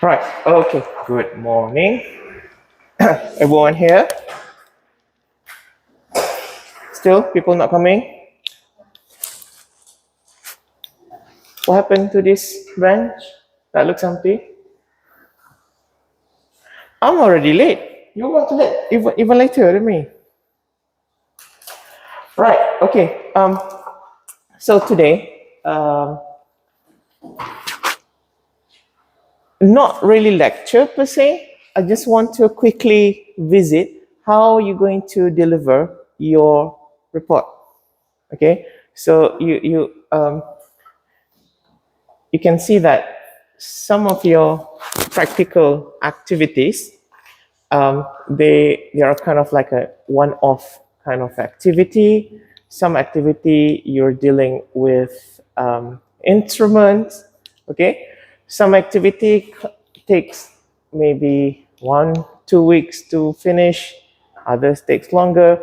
Right, okay, good morning. Everyone here? Still, people not coming? What happened to this bench? That looks empty. I'm already late. You want to late, even later than me. Right, okay. So today, not really lecture per se. I just want to quickly visit how you're going to deliver your report. Okay, so you can see that some of your practical activities, they are kind of like a one-off kind of activity. Some activity you're dealing with instruments. Okay, some activity takes maybe 1-2 weeks to finish. Others takes longer.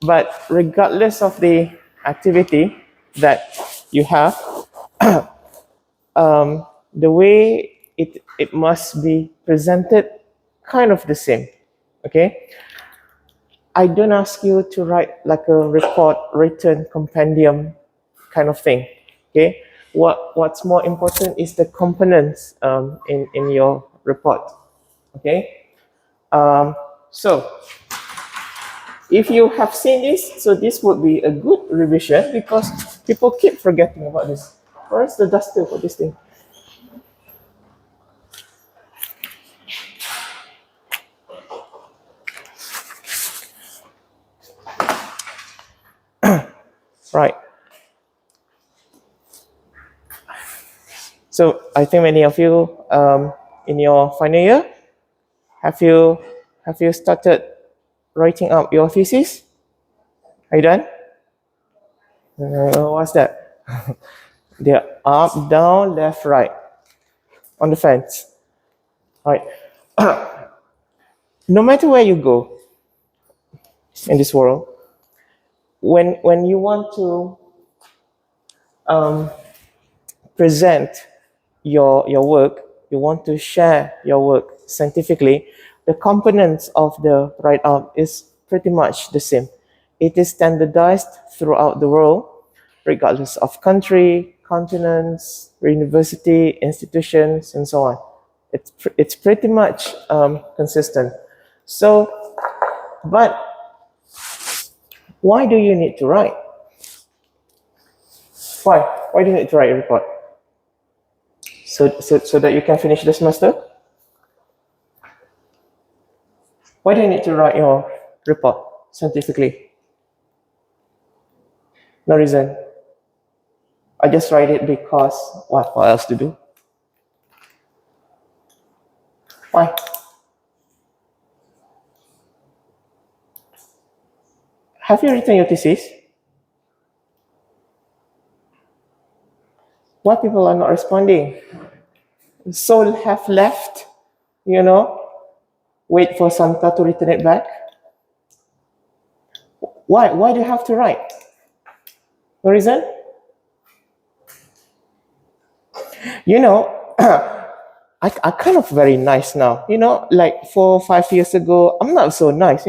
But regardless of the activity that you have, the way it must be presented kind of the same. Okay, I don't ask you to write like a report written compendium kind of thing. Okay, what's more important is the components in your report. Okay, so if you have seen this, so this would be a good revision because people keep forgetting about this. Where's the duster for this thing? Right. So I think many of you in your final year, have you started writing up your thesis? Are you done? What's that? They're up, down, left, right on the fence. Right. No matter where you go in this world, when you want to present your work, you want to share your work scientifically, the components of the write-up is pretty much the same. It is standardized throughout the world, regardless of country, continents, university, institutions, and so on. It's pretty much consistent. So, but why do you need to write? Why? Why do you need to write a report? So that you can finish the semester? Why do you need to write your report scientifically? No reason. I just write it because what else to do? Why? Have you written your thesis? Why people are not responding? So have left, wait for Santa to return it back. Why do you have to write? No reason? I kind of very nice now. Like 4 or 5 years ago, I'm not so nice.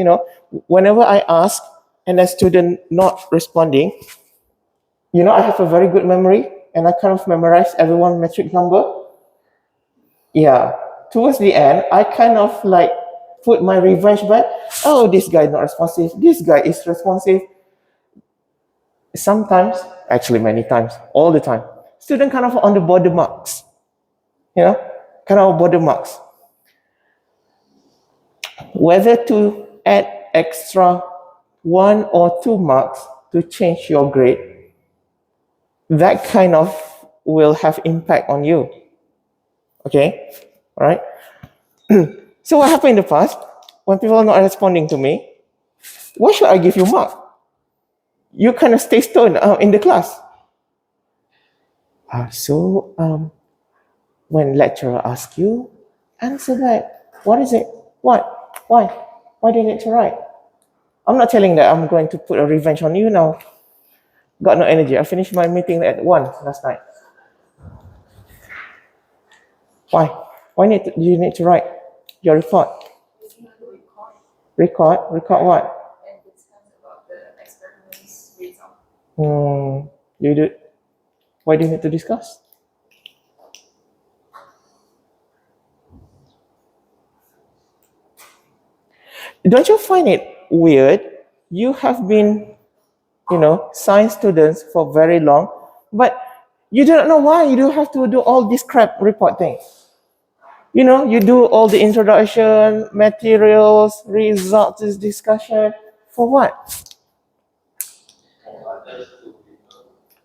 Whenever I ask and a student not responding, I have a very good memory and I kind of memorize everyone's metric number. Yeah, towards the end, I kind of like put my revenge back. Oh, this guy is not responsive. This guy is responsive. Sometimes, actually many times, all the time, student kind of on the border marks. Kind of border marks. Whether to add extra 1 or 2 marks to change your grade, that kind of will have impact on you. Okay, all right. So what happened in the past when people are not responding to me? Why should I give you mark? You kind of stay stoned in the class. So when lecturer asks you, answer back. What is it? What? Why? Why do you need to write? I'm not telling that I'm going to put a revenge on you now. Got no energy. I finished my meeting at 1 last night. Why? Do you need to write your report? Record what? You do. Why do you need to discuss? Don't you find it weird? You have been, science students for very long, but you don't know why you do have to do all this crap report things. You do all the introduction, materials, results, discussion. For what?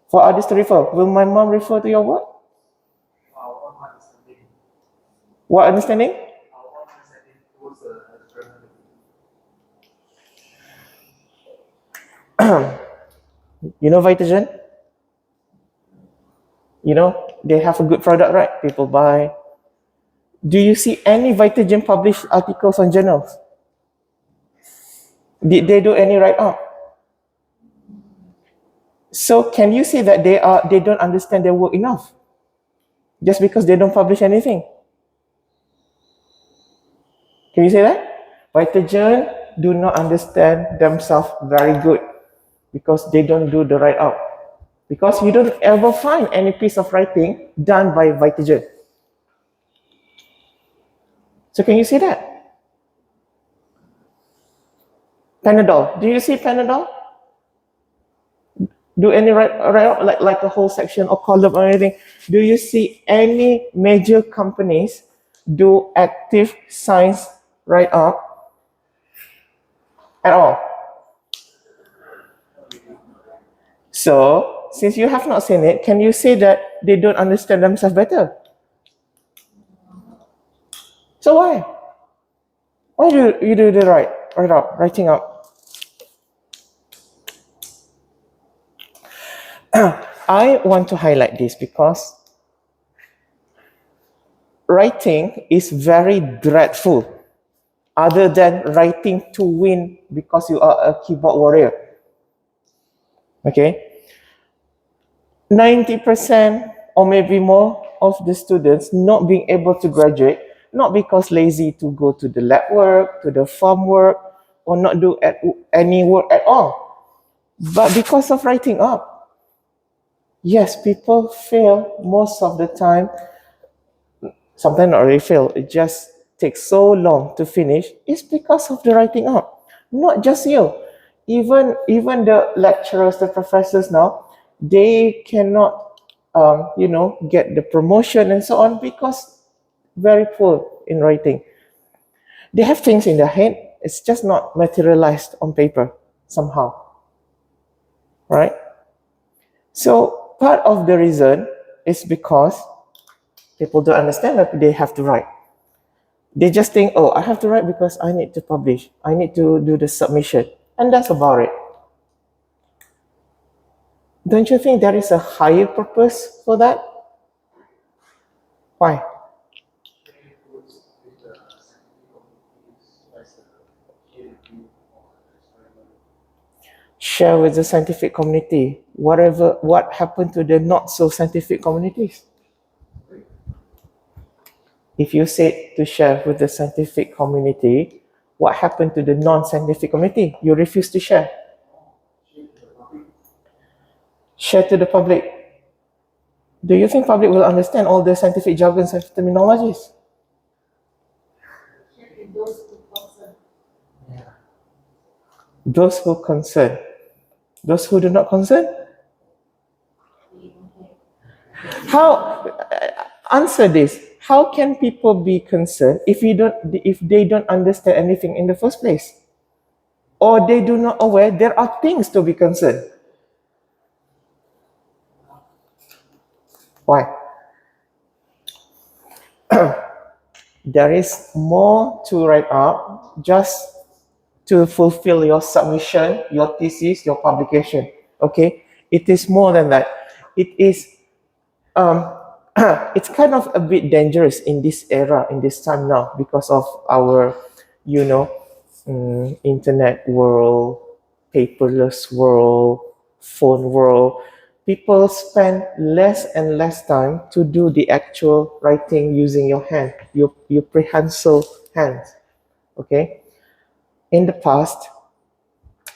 For others to refer. Will my mom refer to your work? What understanding? Vitagen? They have a good product, right? People buy. Do you see any Vitagen published articles on journals? Did they do any write-up? So can you say that they don't understand their work enough? Just because they don't publish anything? Can you say that? Vitagen do not understand themselves very good because they don't do the write-up. Because you don't ever find any piece of writing done by Vitagen. So can you see that? Panadol. Do you see Panadol? Do any write-up like a whole section or column or anything? Do you see any major companies do active science write-up at all? So, since you have not seen it, can you say that they don't understand themselves better? So why? Why do you do the writing up? I want to highlight this because writing is very dreadful. Other than writing to win because you are a keyboard warrior. Okay? 90% or maybe more of the students not being able to graduate, not because lazy to go to the lab work, to the farm work, or not do any work at all, but because of writing up. Yes, people fail most of the time. Sometimes not really fail, it just takes so long to finish. It's because of the writing up. Not just you. Even the lecturers, the professors now, they cannot, get the promotion and so on because very poor in writing. They have things in their head, it's just not materialized on paper somehow. Right? So part of the reason is because people don't understand that they have to write. They just think, oh, I have to write because I need to publish. I need to do the submission. And that's about it. Don't you think there is a higher purpose for that? Why? Share with the scientific community. What happened to the not so scientific communities? If you said to share with the scientific community, what happened to the non-scientific community? You refuse to share. Share to the public. Do you think public will understand all the scientific jargons and terminologies? Those who concern. Those who do not concern? How? Answer this. How can people be concerned if they don't understand anything in the first place? Or they do not aware there are things to be concerned? Why? There is more to write up just to fulfill your submission, your thesis, your publication. Okay? It is more than that. It is it's kind of a bit dangerous in this era, in this time now, because of our, internet world, paperless world, phone world, people spend less and less time to do the actual writing using your hand, your prehensile hands. Okay? In the past,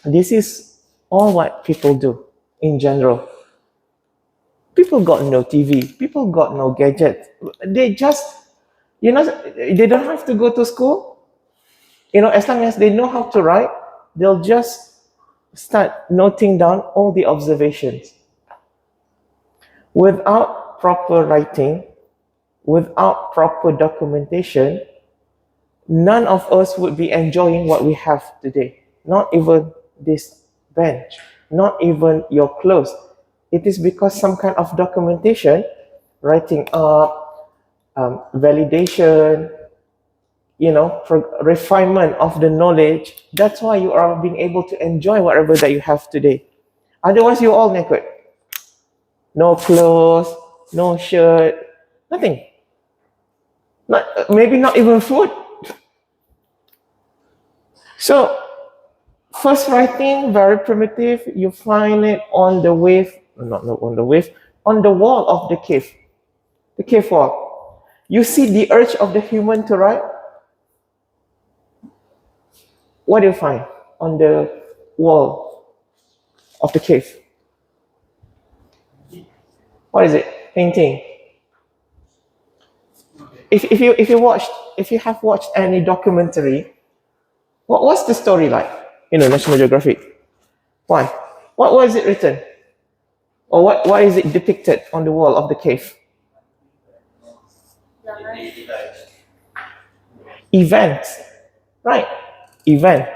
this is all what people do in general. People got no TV, people got no gadget. They just, they don't have to go to school. As long as they know how to write, they'll just start noting down all the observations. Without proper writing, without proper documentation, none of us would be enjoying what we have today. Not even this bench, not even your clothes. It is because some kind of documentation, writing up, validation, refinement of the knowledge. That's why you are being able to enjoy whatever that you have today. Otherwise, you're all naked. No clothes, no shirt, nothing. Maybe not even food. So, first writing, very primitive. You find it on the wave, not on the wave, on the wall of the cave wall. You see the urge of the human to write. What do you find on the wall of the cave? What is it? Painting. If you have watched any documentary, what's the story like? National Geographic. Why? What was it written? Or what is it depicted on the wall of the cave? Events. Right. Event.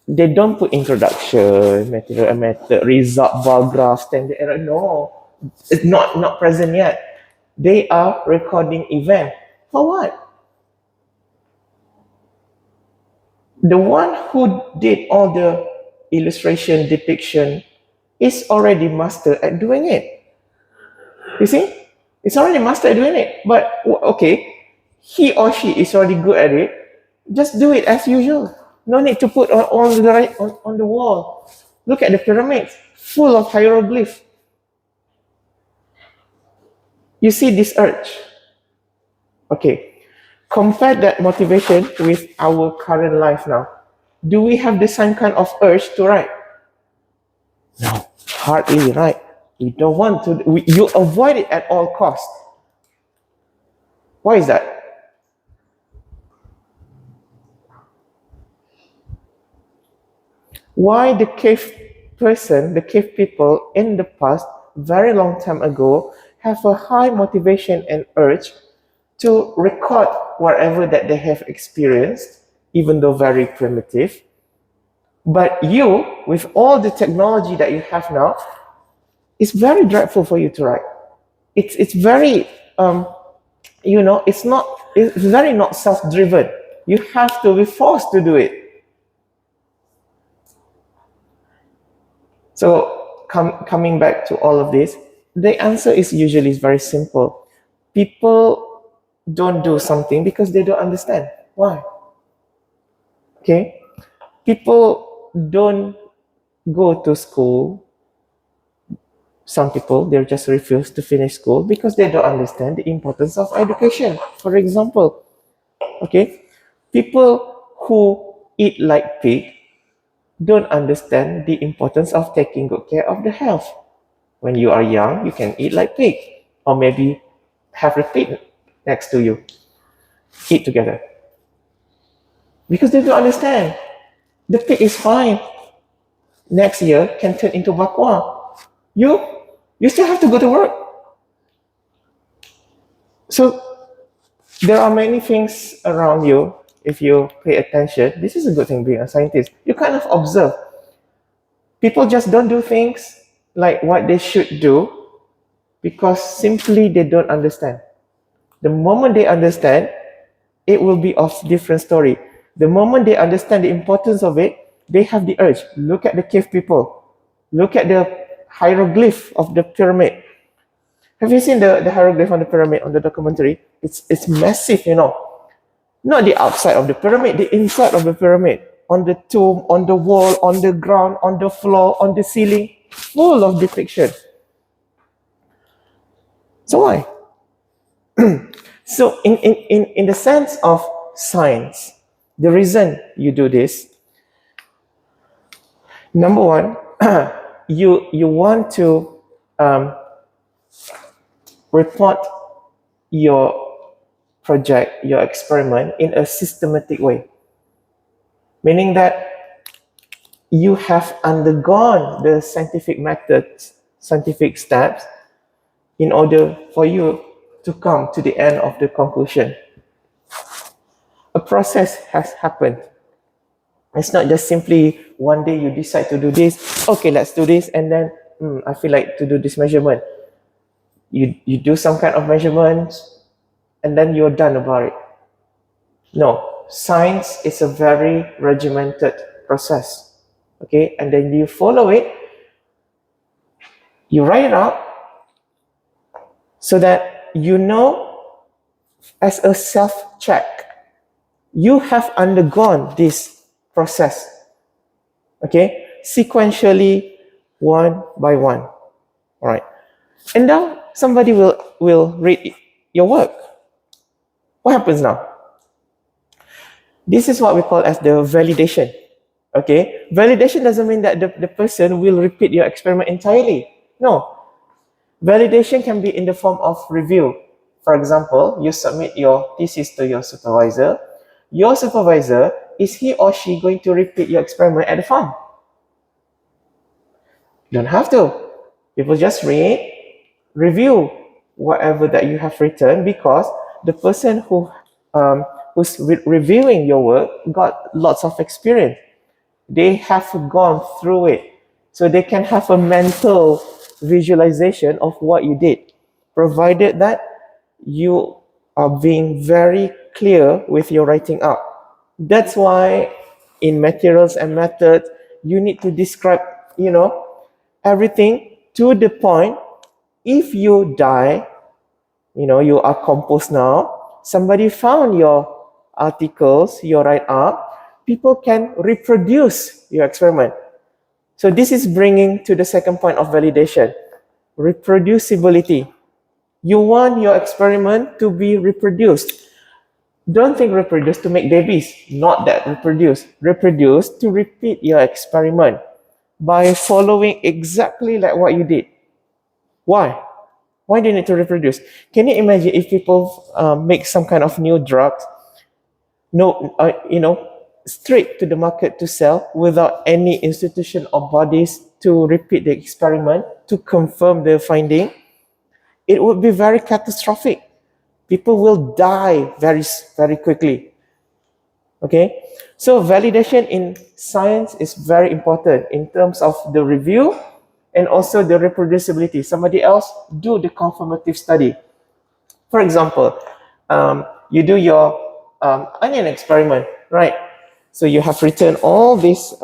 They don't put introduction, material method, result, bar graph, standard error. No. It's not present yet. They are recording event. For what? The one who did all the illustration, depiction, is already master at doing it. You see? It's already master at doing it. But, okay, he or she is already good at it. Just do it as usual. No need to put on the wall. Look at the pyramids, full of hieroglyphs. You see this urge. Okay, compare that motivation with our current life now. Do we have the same kind of urge to write? No, hardly, right? We don't want to. You avoid it at all costs. Why is that? Why the cave people in the past, very long time ago, have a high motivation and urge to record whatever that they have experienced, even though very primitive. But you, with all the technology that you have now, it's very dreadful for you to write. It's very, it's very not self-driven. You have to be forced to do it. So coming back to all of this, the answer is usually very simple. People don't do something because they don't understand. Why? Okay? People don't go to school. Some people, they just refuse to finish school because they don't understand the importance of education. For example, okay? People who eat like pig don't understand the importance of taking good care of the health. When you are young, you can eat like pig, or maybe have a pig next to you. Eat together. Because they don't understand. The pig is fine. Next year can turn into bakwa. You still have to go to work. So there are many things around you. If you pay attention, this is a good thing being a scientist. You kind of observe. People just don't do things like what they should do because simply they don't understand. The moment they understand, it will be of different story. The moment they understand the importance of it, they have the urge. Look at the cave people. Look at the hieroglyph of the pyramid. Have you seen the hieroglyph on the pyramid on the documentary? It's massive, Not the outside of the pyramid, the inside of the pyramid. on the tomb, on the wall, on the ground, on the floor, on the ceiling, full of depiction. So why? So in the sense of science, the reason you do this, number one, you want to report your project, your experiment in a systematic way. Meaning that you have undergone the scientific methods, scientific steps in order for you to come to the end of the conclusion. A process has happened. It's not just simply one day you decide to do this, okay, let's do this, and then I feel like to do this measurement. You do some kind of measurements, and then you're done about it. No, science is a very regimented process. Okay, and then you follow it, you write it out, so that you know, as a self-check, you have undergone this process. Okay, sequentially, one by one. All right, and now somebody will read your work. What happens now? This is what we call as the validation. Okay, validation doesn't mean that the person will repeat your experiment entirely. No, validation can be in the form of review. For example, you submit your thesis to your supervisor. Your supervisor, is he or she going to repeat your experiment at the farm? Don't have to. People just read, review whatever that you have written, because the person who's reviewing your work got lots of experience. They have gone through it, so they can have a mental visualization of what you did, provided that you are being very clear with your writing up. That's why in materials and methods, you need to describe, everything to the point. If you die, you are composed now, somebody found your articles, your write-up, people can reproduce your experiment. So this is bringing to the second point of validation, reproducibility. You want your experiment to be reproduced. Don't think reproduce to make babies, not that reproduce. Reproduce to repeat your experiment by following exactly like what you did. Why? Why do you need to reproduce? Can you imagine if people make some kind of new drugs, straight to the market to sell without any institution or bodies to repeat the experiment, to confirm the finding? It would be very catastrophic. People will die very, very quickly. Okay? So validation in science is very important in terms of the review and also the reproducibility. Somebody else do the confirmative study. For example, you do your onion experiment, right? So you have written all this,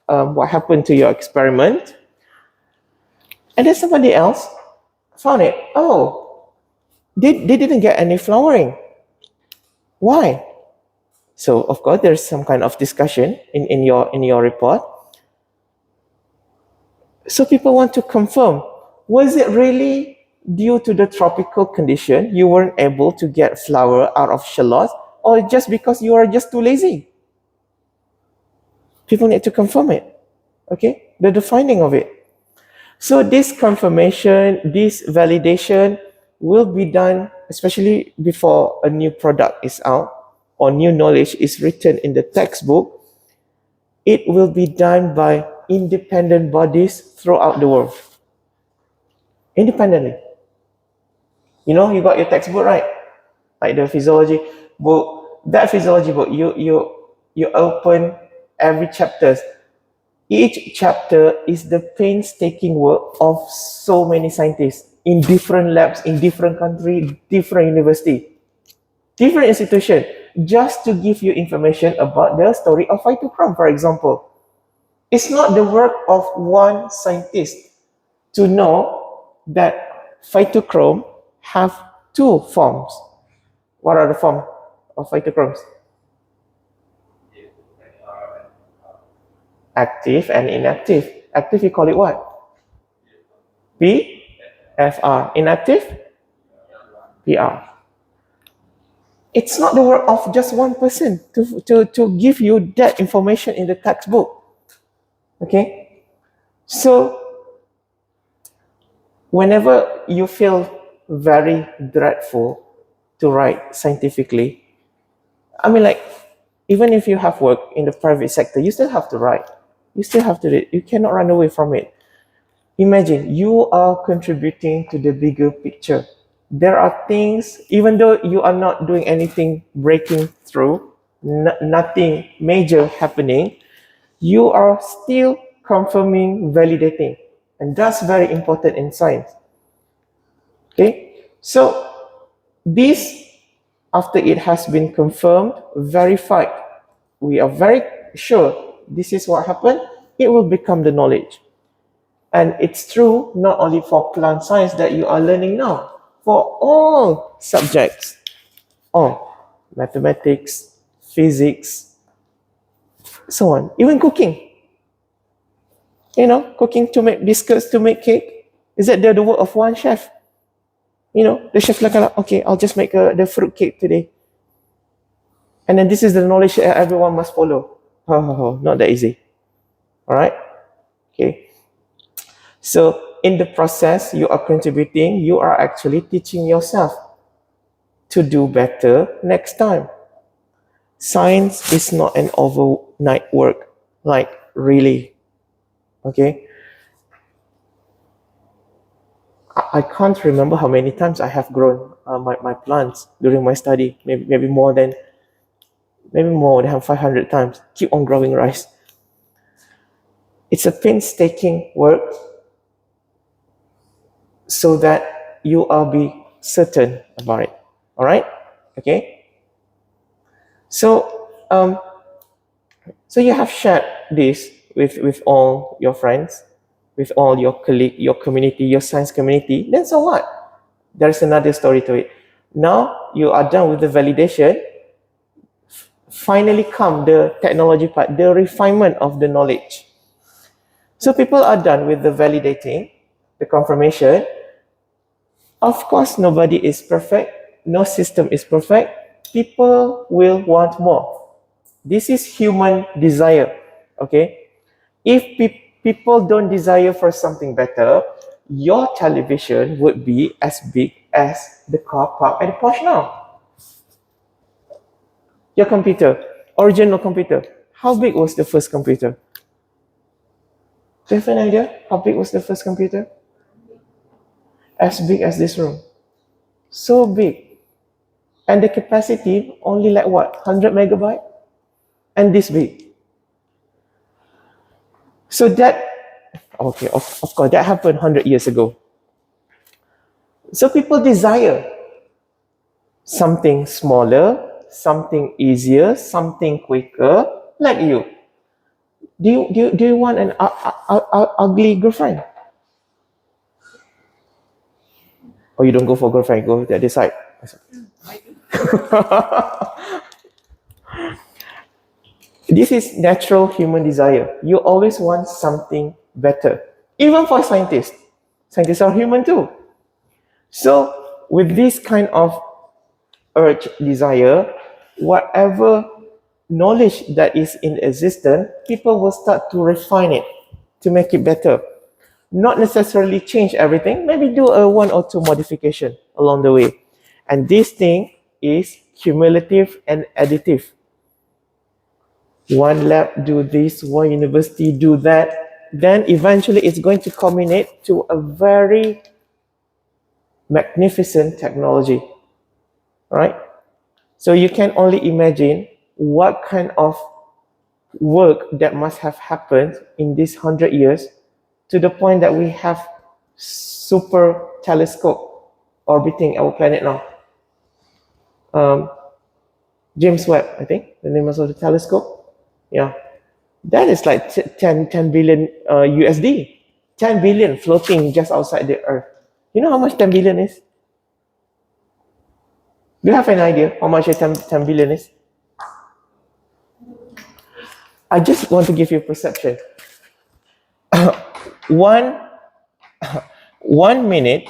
what happened to your experiment, and then somebody else found it. Oh, they didn't get any flowering. Why? So of course there's some kind of discussion in your report. So people want to confirm, was it really due to the tropical condition you weren't able to get flower out of shallots, or just because you are just too lazy? People need to confirm it. Okay, the finding of it. So this confirmation, this validation will be done, especially before a new product is out or new knowledge is written in the textbook. It will be done by independent bodies throughout the world. Independently. You got your textbook, right? Like the physiology book. That physiology book, you open every chapter. Each chapter is the painstaking work of so many scientists in different labs, in different countries, different university, different institution, just to give you information about the story of phytochrome, for example. It's not the work of one scientist to know that phytochrome have two forms. What are the forms of phytochromes? active and inactive. Active, you call it what? PFR. Inactive? PR. It's not the work of just one person to give you that information in the textbook. Okay? So, whenever you feel very dreadful to write scientifically, I mean, like, even if you have work in the private sector, you still have to write. You still have to read. You cannot run away from it. Imagine you are contributing to the bigger picture. There are things, even though you are not doing anything breaking through, nothing major happening, you are still confirming, validating. And that's very important in science. Okay? So, this, after it has been confirmed, verified, we are very sure this is what happened, it will become the knowledge. And it's true not only for plant science that you are learning now, for all subjects, all mathematics, physics, so on, even cooking. You know, cooking to make biscuits, to make cake, is that the work of one chef? You know, the chef like, okay, I'll just make the fruit cake today. And then this is the knowledge that everyone must follow. Not that easy. All right? Okay. So, in the process, you are contributing, you are actually teaching yourself to do better next time. Science is not an overnight work, like really. Okay? I can't remember how many times I have grown my plants during my study. Maybe more than 500 times. Keep on growing rice. It's a painstaking work so that you are be certain about it. All right? Okay? So, so you have shared this with all your friends, with all your colleagues, your community, your science community. Then so what? There's another story to it. Now you are done with the validation. Finally come the technology part, the refinement of the knowledge. So people are done with the validating, the confirmation. Of course, nobody is perfect. No system is perfect. People will want more. This is human desire. Okay? If people don't desire for something better, your television would be as big as the car park at the Porsche now. Your computer, original computer. How big was the first computer? Do you have an idea? How big was the first computer? As big as this room. So big. And the capacity only like what? 100 megabyte? And this big. So that, okay, of course, that happened 100 years ago. So people desire something smaller, something easier, something quicker, like you. Do you want an ugly girlfriend? Or you don't go for girlfriend, go to the other side. This is natural human desire. You always want something better. Even for scientists. Scientists are human too. So, with this kind of urge, desire, whatever knowledge that is in existence, people will start to refine it, to make it better. Not necessarily change everything, maybe do a one or two modification along the way. And this thing is cumulative and additive. One lab do this, one university do that, then eventually it's going to culminate to a very magnificent technology, right? So you can only imagine what kind of work that must have happened in these 100 years to the point that we have super telescope orbiting our planet now. James Webb, I think, the name of the telescope. Yeah, that is like 10 billion USD. 10 billion floating just outside the Earth. You know how much 10 billion is? Do you have an idea how much 10 billion is? I just want to give you a perception. one 1 minute,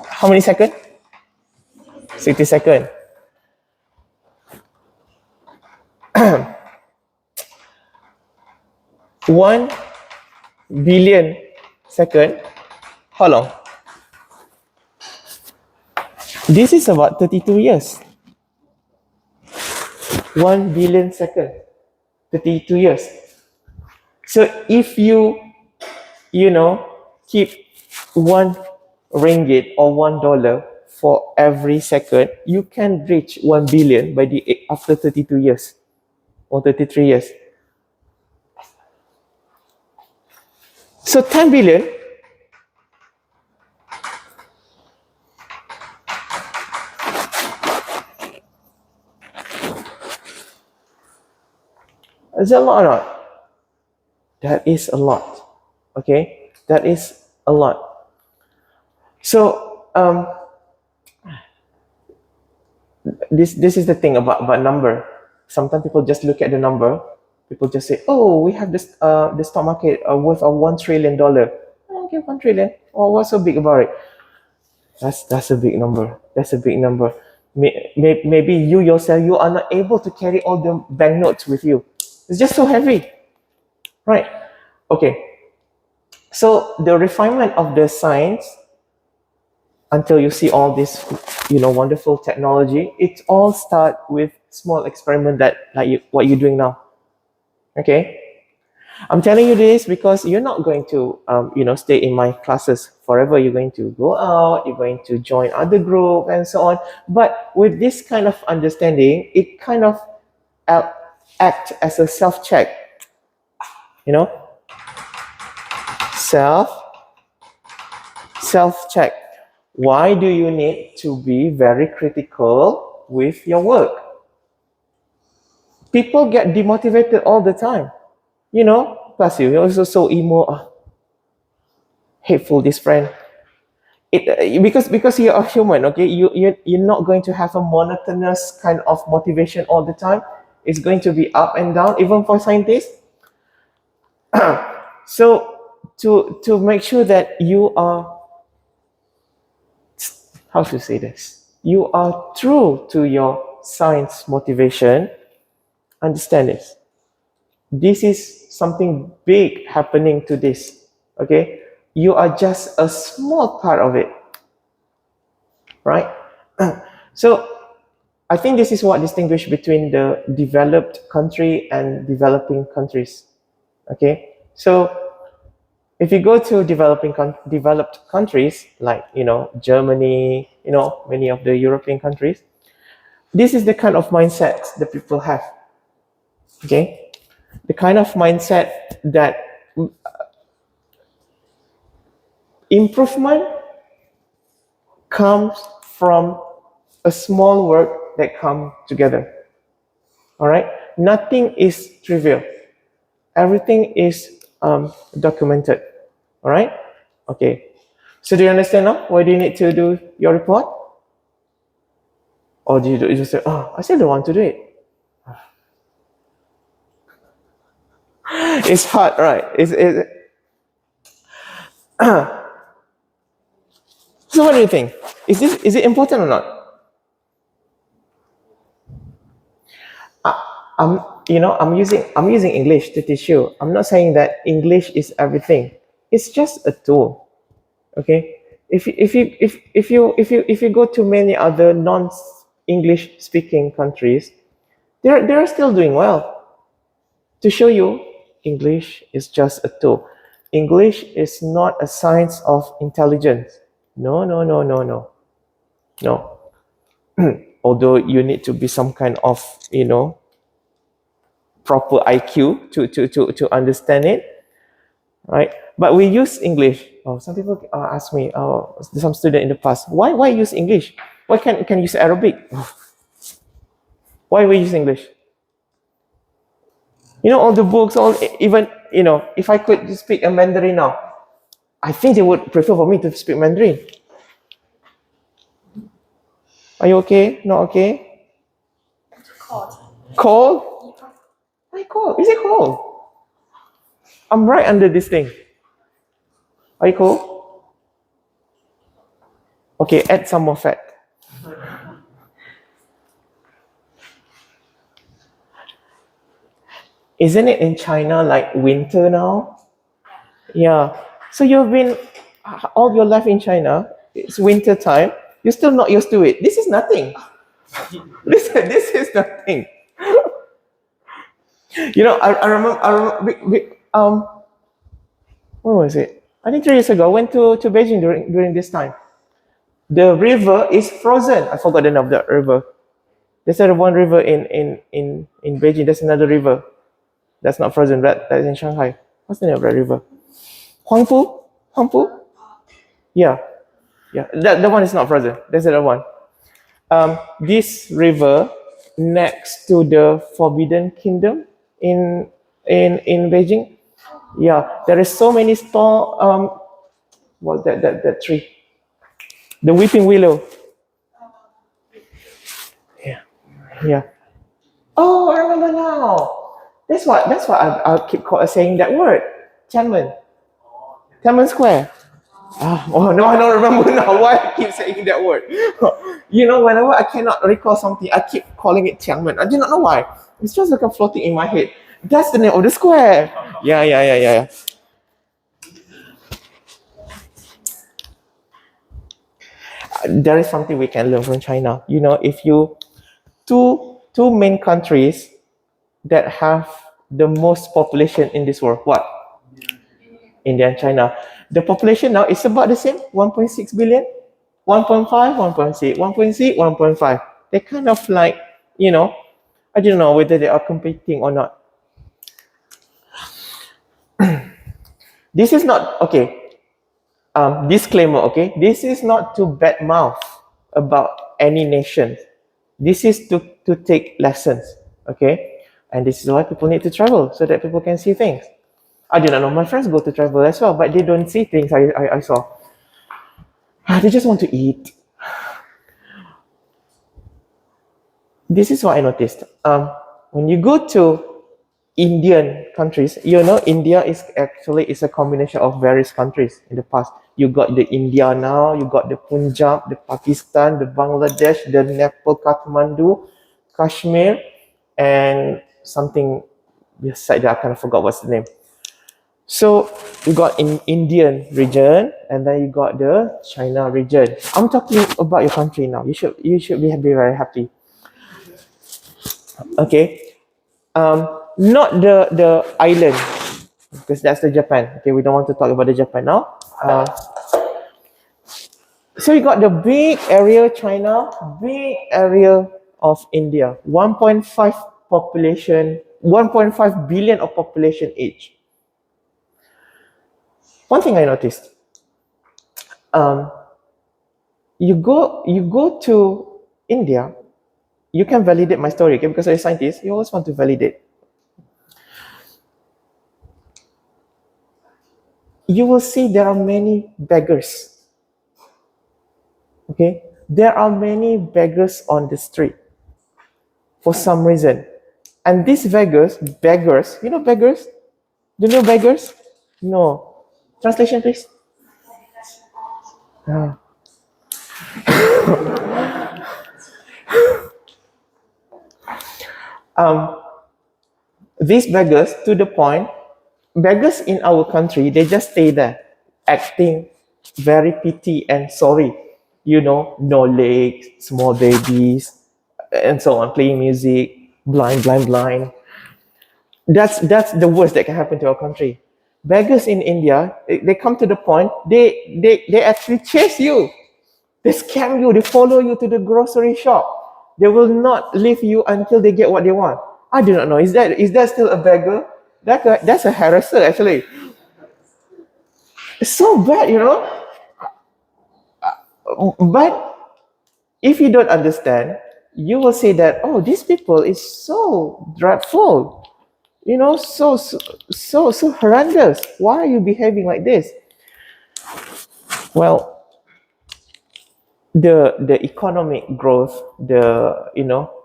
how many seconds? 60 seconds. 1 billion second, how long? This is about 32 years. 1 billion second, 32 years. So if you keep 1 ringgit or $1 for every second, you can reach 1 billion after 32 years or 33 years. So 10 billion is a lot or not? That is a lot. Okay, that is a lot. So this is the thing about number. Sometimes people just look at the number. People just say, "Oh, we have this the stock market worth of $1 trillion." Okay, 1 trillion. Oh, what's so big about it? That's a big number. That's a big number. Maybe you yourself, you are not able to carry all the banknotes with you. It's just so heavy, right? Okay. So the refinement of the science, until you see all this, wonderful technology, it all start with small experiment what you're doing now. Okay. I'm telling you this because you're not going to, stay in my classes forever. You're going to go out, you're going to join other group and so on. But with this kind of understanding, it kind of act as a self-check, self-check. Why do you need to be very critical with your work? People get demotivated all the time. Plus you're also so emo, hateful, this friend. Because you're a human, okay? You're not going to have a monotonous kind of motivation all the time. It's going to be up and down, even for scientists. So to make sure that you are, how to say this? You are true to your science motivation. Understand this. This is something big happening to this. Okay? You are just a small part of it. Right? So I think this is what distinguishes between the developed country and developing countries. Okay? So if you go to developed countries like Germany, many of the European countries, this is the kind of mindset that people have. Okay, the kind of mindset that improvement comes from a small work that come together. All right, nothing is trivial. Everything is documented. All right. Okay. So do you understand now? Why do you need to do your report? Or do you just say, "Oh, I still don't want to do it"? It's hard, right? So what do you think? Is it important or not? I'm using English to teach you. I'm not saying that English is everything. It's just a tool. Okay? If you go to many other non-English speaking countries, they're still doing well. To show you, English is just a tool. English is not a science of intelligence. No. Although you need to be some kind of, proper IQ to understand it, right? But we use English. Oh, some people ask me, some student in the past, why use English? Why can use Arabic? Why we use English? All the books, even, if I could speak a Mandarin now, I think they would prefer for me to speak Mandarin. Are you okay? Not okay? Cold. Cold? Why cold? Is it cold? I'm right under this thing. Are you cool? Okay, add some more fat. Isn't it in China like winter now? Yeah. So you've been all your life in China. It's winter time. You're still not used to it. This is nothing. This is nothing. You know, I remember. What was it? I think 3 years ago. I went to Beijing during this time. The river is frozen. I forgot the name of the river. There's one river in Beijing. There's another river that's not frozen. That's in Shanghai. What's the name of that river? Huangpu? Huangpu? Yeah. Yeah. That one is not frozen. There's another one. This river next to the Forbidden Kingdom in Beijing. Yeah. There is so many storm. What's that tree? The weeping willow. Yeah. Yeah. Oh, I remember now. That's why I keep saying that word. Tiananmen. Tiananmen Square. Oh no, I don't remember now why I keep saying that word. You know, whenever I cannot recall something, I keep calling it Tiananmen. I do not know why. It's just like a floating in my head. That's the name of the square. Yeah. There is something we can learn from China. You know, if you two main countries that have the most population in this world, what? India and China. The population now is about the same, 1.6 billion, 1.5, 1.6, 1.6, 1.5. They're kind of like, you know, I don't know whether they are competing or not. This is not, okay, disclaimer, okay? This is not to badmouth about any nation. This is to take lessons, okay? And this is why people need to travel, so that people can see things. I do not know, my friends go to travel as well, but they don't see things I saw. They just want to eat. This is what I noticed. When you go to Indian countries, you know, India is a combination of various countries in the past. You got the India now, you got the Punjab, the Pakistan, the Bangladesh, the Nepal, Kathmandu, Kashmir, and something beside that, I kind of forgot what's the name. So you got in Indian region, and then you got the China region. I'm talking about your country now. You should be very happy. Okay, not the island, because that's the Japan. Okay, we don't want to talk about the Japan now. So you got the big area China, big area of India, 1.5 population, 1.5 billion of population each. One thing I noticed, you go to India, you can validate my story, okay? Because as a scientist, you always want to validate. You will see there are many beggars. Okay? There are many beggars on the street for some reason. And these beggars, you know beggars? Do you know beggars? No. Translation, please. These beggars, to the point, beggars in our country, they just stay there, acting very pity and sorry. You know, no legs, small babies, and so on, playing music, blind. That's the worst that can happen to our country. Beggars in India, they come to the point, they actually chase you. They scam you, they follow you to the grocery shop. They will not leave you until they get what they want. I do not know. Is that still a beggar? That's a harasser, actually. It's so bad, you know. But if you don't understand, you will say that, oh, these people is so dreadful. You know, so horrendous. Why are you behaving like this? Well, the economic growth, the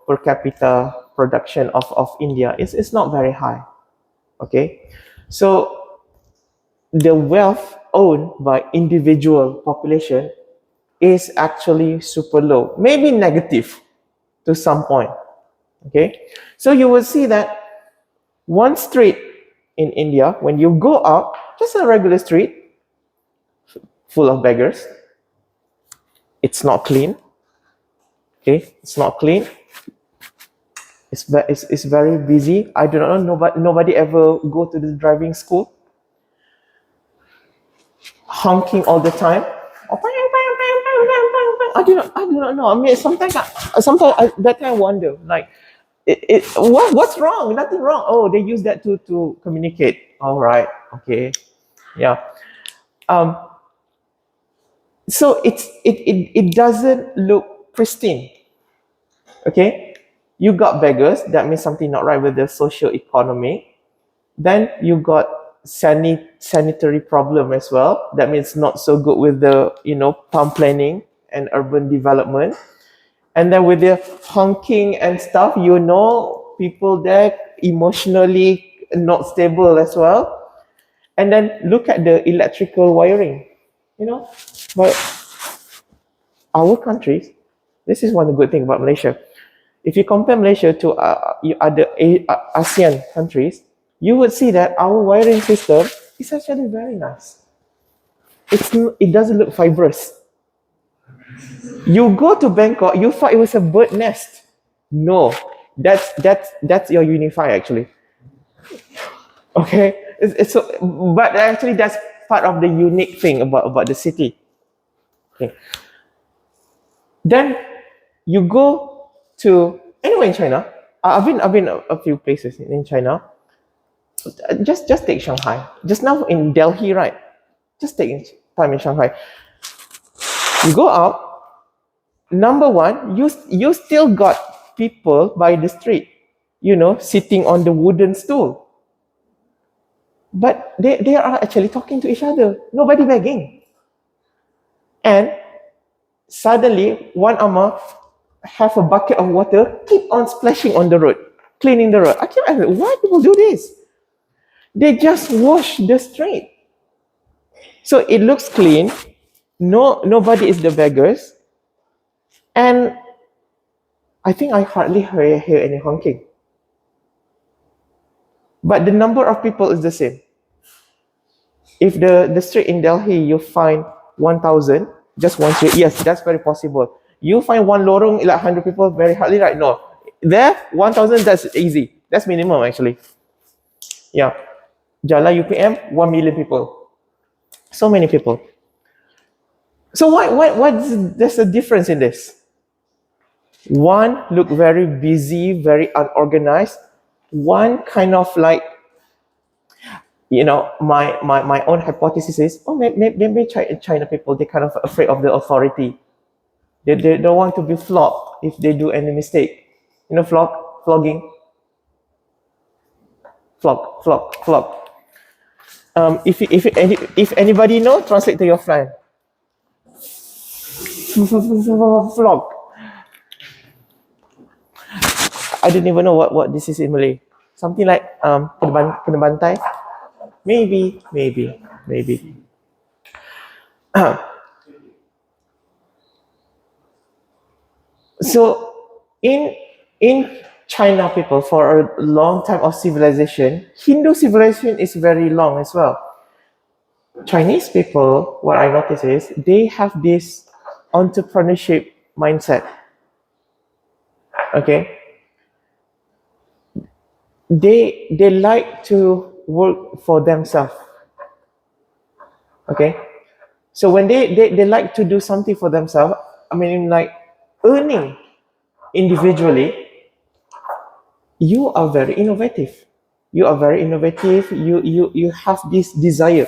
per capita production of India is not very high. Okay, so the wealth owned by individual population is actually super low, maybe negative to some point. Okay, so you will see that one street in India, when you go up, just a regular street full of beggars, it's not clean. Okay, it's not clean. It's very busy. I do not know. Nobody ever go to the driving school. Honking all the time. I do not know. I mean, sometimes that time I wonder, like, what's wrong? Nothing wrong. Oh, they use that to communicate. All right, okay, yeah. So it doesn't look pristine. Okay, you got beggars. That means something not right with the social economy. Then you got sanitary problem as well. That means not so good with the town planning and urban development. And then with the honking and stuff, people there emotionally not stable as well. And then look at the electrical wiring. But our countries, this is one good thing about Malaysia. If you compare Malaysia to other ASEAN countries, you would see that our wiring system is actually very nice. It doesn't look fibrous. You go to Bangkok, you thought it was a bird nest. No, that's your Unify actually. Okay, but actually that's part of the unique thing about the city. Okay. Then you go to anywhere in China. I've been a few places in China. Just take Shanghai. Just now in Delhi, right? Just take time in Shanghai. You go out. Number one, you still got people by the street, sitting on the wooden stool. But they are actually talking to each other. Nobody begging. And suddenly, one Amma have a bucket of water, keep on splashing on the road, cleaning the road. I keep asking, why people do this? They just wash the street. So it looks clean. Nobody is the beggars. And I think I hardly hear any honking. But the number of people is the same. If the street in Delhi, you find 1,000, just one street, yes, that's very possible. You find one lorong, like 100 people, very hardly, right? No. There, 1,000, that's easy. That's minimum, actually. Yeah. Jalan UPM, 1 million people. So many people. So there's a difference in this? One look very busy, very unorganized. One kind of like, my own hypothesis is, maybe China people, they're kind of afraid of the authority. They don't want to be flogged if they do any mistake. Flogging. Flog. If anybody know, translate to your friend. Flog. I don't even know what this is in Malay. Something like kena bantai. Maybe. So in China people, for a long time of civilization, Hindu civilization is very long as well. Chinese people, what I notice is they have this entrepreneurship mindset. Okay, they like to work for themselves. Okay, so when they like to do something for themselves, I mean, like earning individually, you are very innovative. You have this desire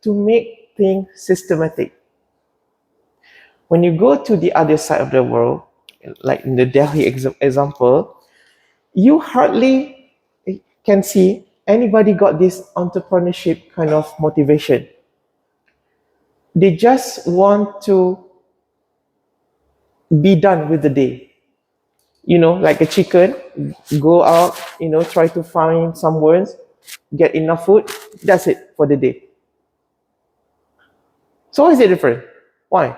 to make things systematic. When you go to the other side of the world, like in the Delhi example, you hardly can see anybody got this entrepreneurship kind of motivation. They just want to be done with the day. Like a chicken, go out, try to find some worms, get enough food, that's it for the day. So why is it different? Why?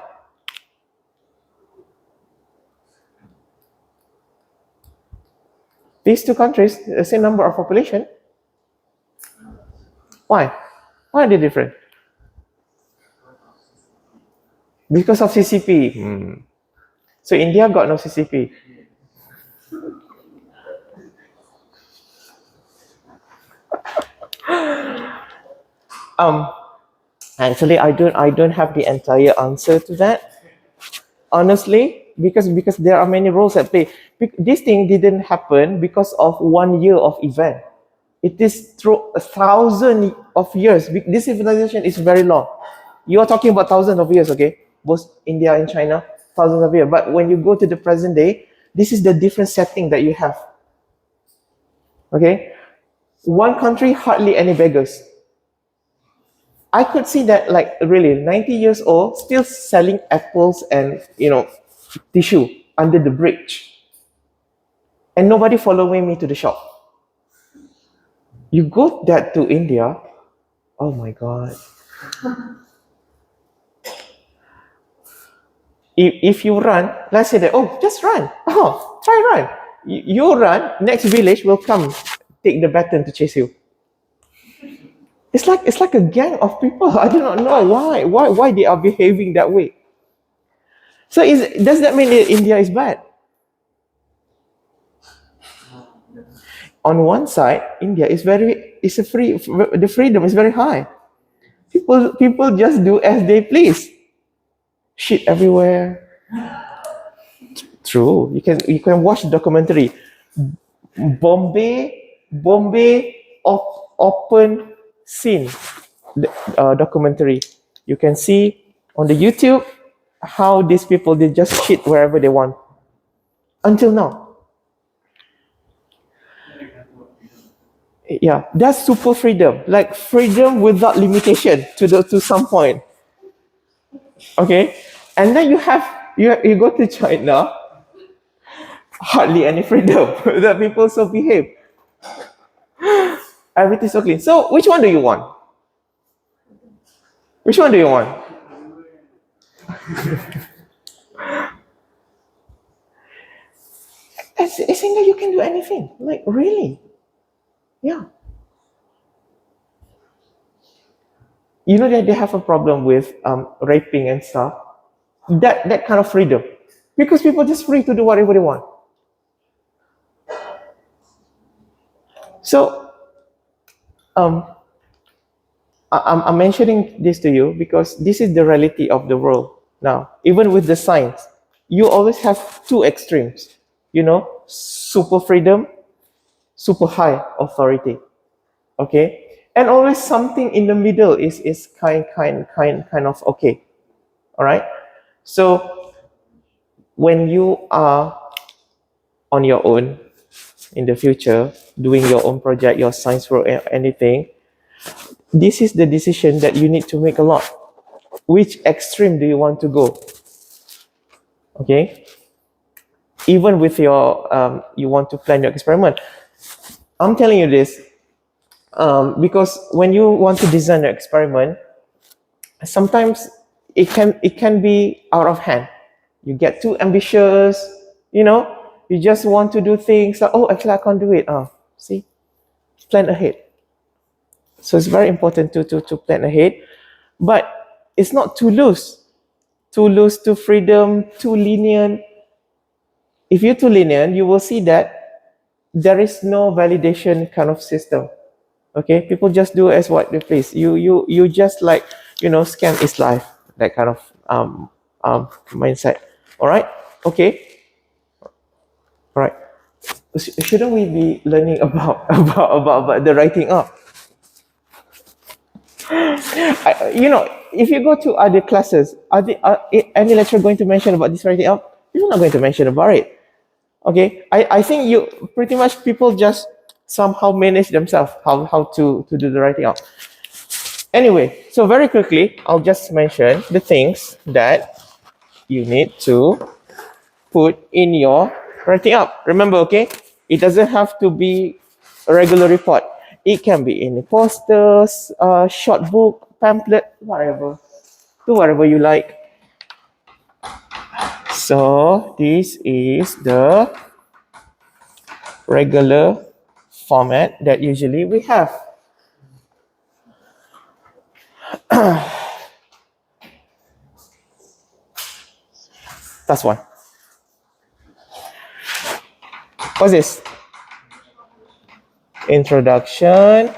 These two countries, the same number of population. Why? Why are they different? Because of CCP. So India got no CCP. Actually, I don't have the entire answer to that. Honestly, because there are many roles at play. This thing didn't happen because of 1 year of event. It is through 1,000 of years. This civilization is very long. You are talking about thousands of years, okay? Both India and China, thousands of years. But when you go to the present day, this is the different setting that you have. Okay? One country, hardly any beggars. I could see that, like, really 90 years old, still selling apples and tissue under the bridge, and nobody following me to the shop. You go that to India, oh my God. If you run, let's say that, oh, just run. Oh, try run. You run, next village will come take the baton to chase you. It's like a gang of people. I do not know why they are behaving that way. So does that mean that India is bad? On one side, India is the freedom is very high. People just do as they please. Shit everywhere. True. You can watch the documentary. Bombay open scene documentary. You can see on the YouTube how these people, they just shit wherever they want. Until now. Yeah, that's super freedom. Like freedom without limitation to some point. Okay? And then you go to China, hardly any freedom. The people so behave. Everything's so clean. So which one do you want? Which one do you want? It's in there, you can do anything. Like, really? Yeah. You know that they have a problem with raping and stuff. That kind of freedom. Because people just free to do whatever they want. So, I'm mentioning this to you because this is the reality of the world now. Even with the science, you always have two extremes. Super freedom, super high authority. Okay? And always something in the middle is kind of okay. All right? So when you are on your own in the future, doing your own project, your science work, anything, this is the decision that you need to make a lot. Which extreme do you want to go? Okay? Even with your, you want to plan your experiment. I'm telling you this because when you want to design an experiment, sometimes it can be out of hand. You get too ambitious, you just want to do things like, oh, actually I can't do it. See, plan ahead. So it's very important to plan ahead, but it's not too loose, too freedom, too lenient. If you're too lenient, you will see that there is no validation kind of system. Okay, people just do as what they please. You just like scam is life, that kind of mindset. All right, okay, all right. Shouldn't we be learning about the writing up? If you go to other classes, are any lecturer going to mention about this writing up? You're not going to mention about it. Okay, I think pretty much people just somehow manage themselves how to do the writing up. Anyway, so very quickly, I'll just mention the things that you need to put in your writing up. Remember, okay, it doesn't have to be a regular report. It can be in posters, short book, pamphlet, whatever. Do whatever you like. So this is the regular format that usually we have. That's one. What's this? Introduction.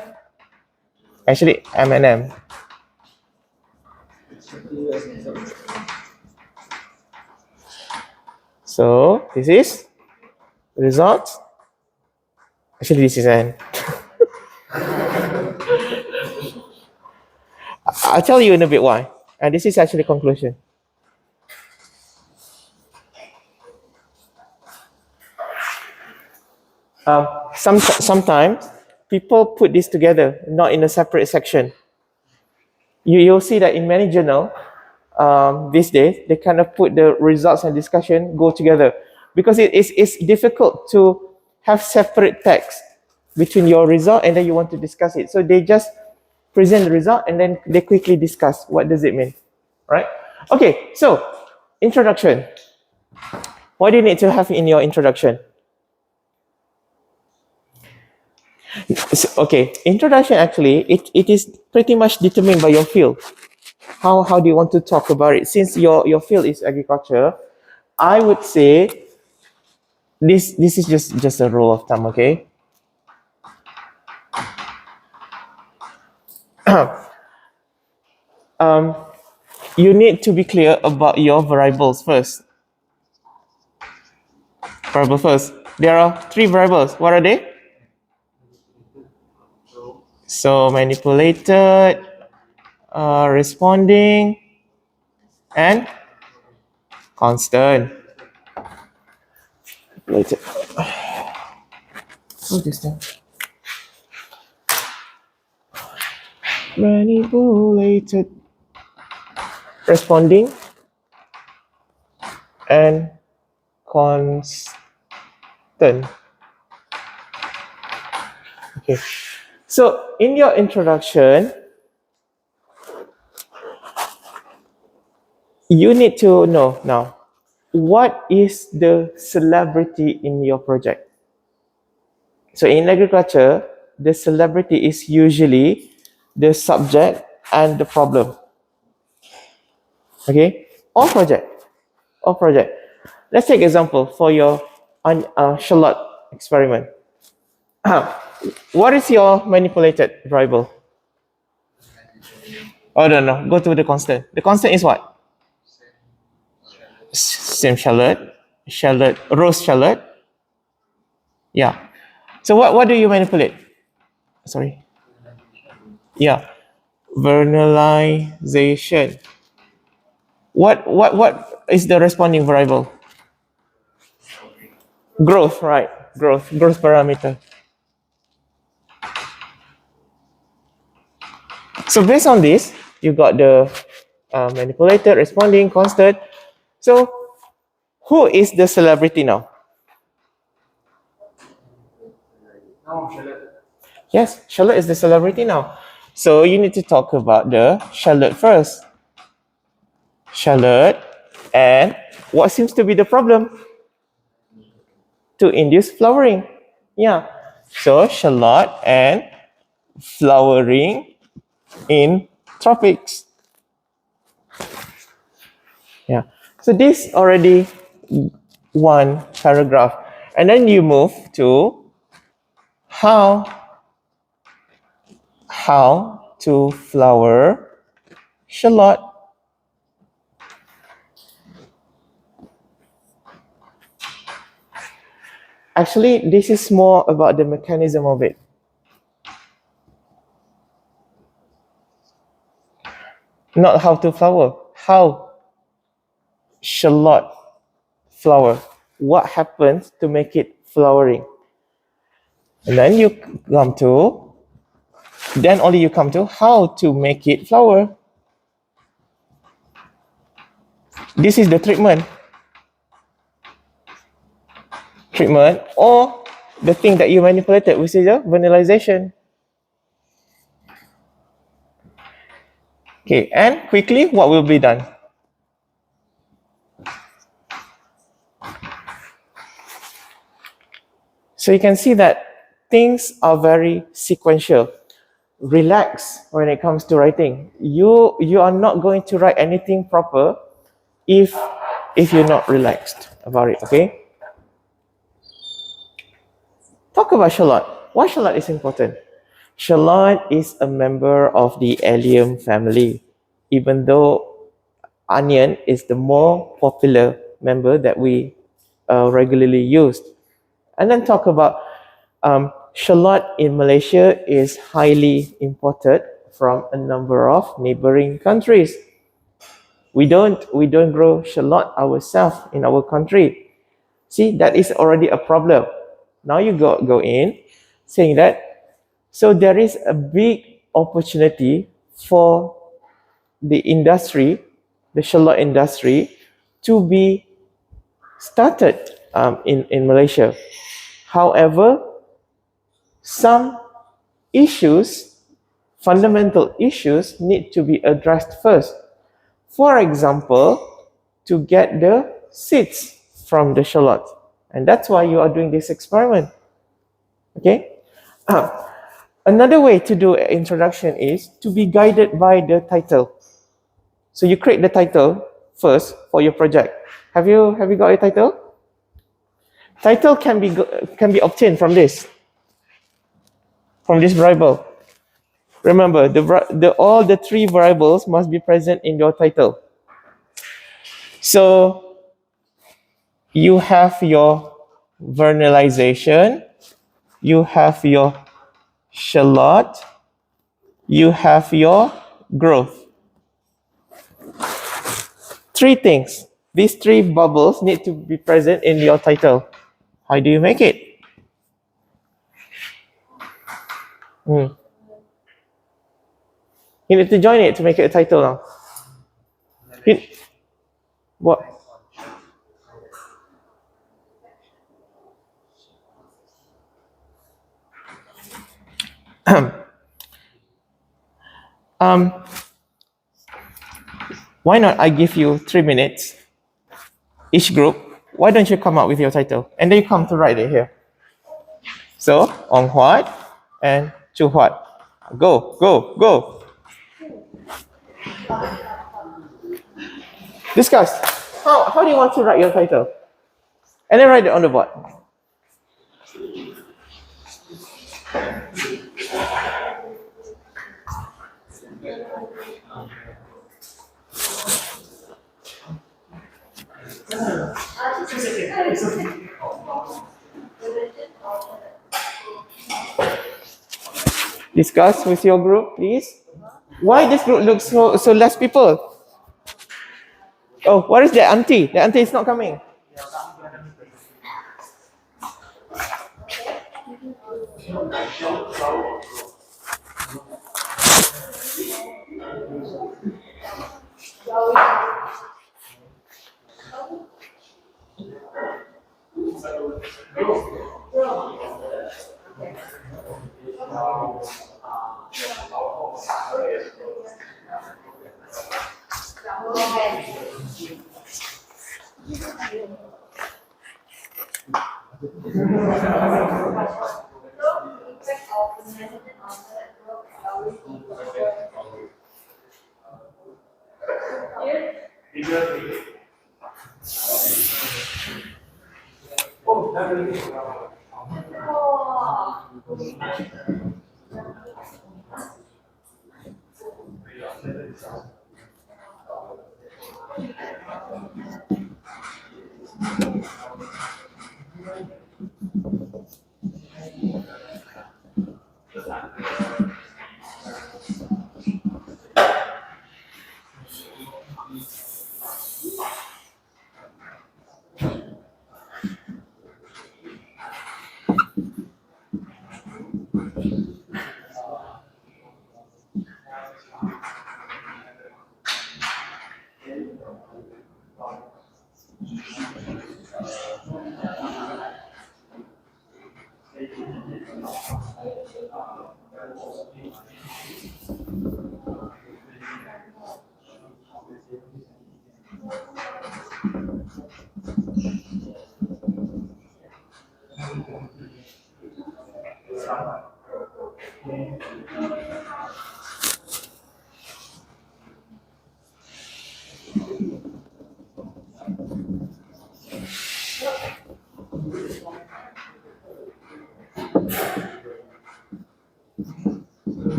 Actually, M&M. So this is results. Actually, this is an. I'll tell you in a bit why. And this is actually conclusion. Sometimes people put this together, not in a separate section. You'll see that in many journals these days, they kind of put the results and discussion go together because it's difficult to have separate text between your result and then you want to discuss it. So they just present the result and then they quickly discuss what does it mean, right? Okay, so introduction. What do you need to have in your introduction? Okay, introduction actually, it is pretty much determined by your field. How do you want to talk about it? Since your field is agriculture, I would say this is just a rule of thumb, okay? You need to be clear about your variables first. Variable first. There are 3 variables. What are they? So manipulated, responding, and constant. Manipulated. What's this thing? Manipulated, responding, and constant. Okay. So in your introduction, you need to know now, what is the celebrity in your project? So in agriculture, the celebrity is usually the subject and the problem. Okay? Or project. Let's take example for your shallot experiment. What is your manipulated variable? Oh, no. Go to the constant. The constant is what? Same shallot, roast shallot. Yeah. So what do you manipulate? Sorry. Yeah. Vernalization. What is the responding variable? Growth, right? Growth parameter. So based on this, you got the manipulated, responding, constant. So who is the celebrity now? Yes, shallot is the celebrity now. So you need to talk about the shallot first. Shallot, and what seems to be the problem? To induce flowering. Yeah. So shallot and flowering in tropics. Yeah. So this already one paragraph. And then you move to how to flower shallot. Actually, this is more about the mechanism of it. Not how to flower. How shallot flower. What happens to make it flowering? And then you come to, how to make it flower. This is the treatment. Or the thing that you manipulated, which is a vernalization. Okay, and quickly, what will be done? So you can see that things are very sequential. Relax when it comes to writing. You are not going to write anything proper if you're not relaxed about it. Okay. Talk about shallot. Why shallot is important? Shallot is a member of the allium family, even though onion is the more popular member that we regularly use. And then talk about shallot in Malaysia is highly imported from a number of neighboring countries. We don't grow shallot ourselves in our country. See, that is already a problem. Now you go in saying that, so there is a big opportunity for the industry, the shallot industry, to be started in Malaysia. However, some issues, fundamental issues, need to be addressed first. For example, to get the seeds from the shallot. And that's why you are doing this experiment. Okay? Another way to do an introduction is to be guided by the title. So you create the title first for your project. Have you got a title? Title can be obtained from this variable. Remember, all the three variables must be present in your title. So you have your vernalization, you have your shallot, you have your growth. Three things. These three bubbles need to be present in your title. How do you make it? You need to join it to make it a title now. What? Why not I give you 3 minutes, each group. Why don't you come up with your title? And then you come to write it here. So, Ong Huat and Chu Huat. Go, go, go. Discuss. How do you want to write your title? And then write it on the board. Discuss with your group, please. Why this group looks so less people? Oh, where is the auntie? The auntie is not coming.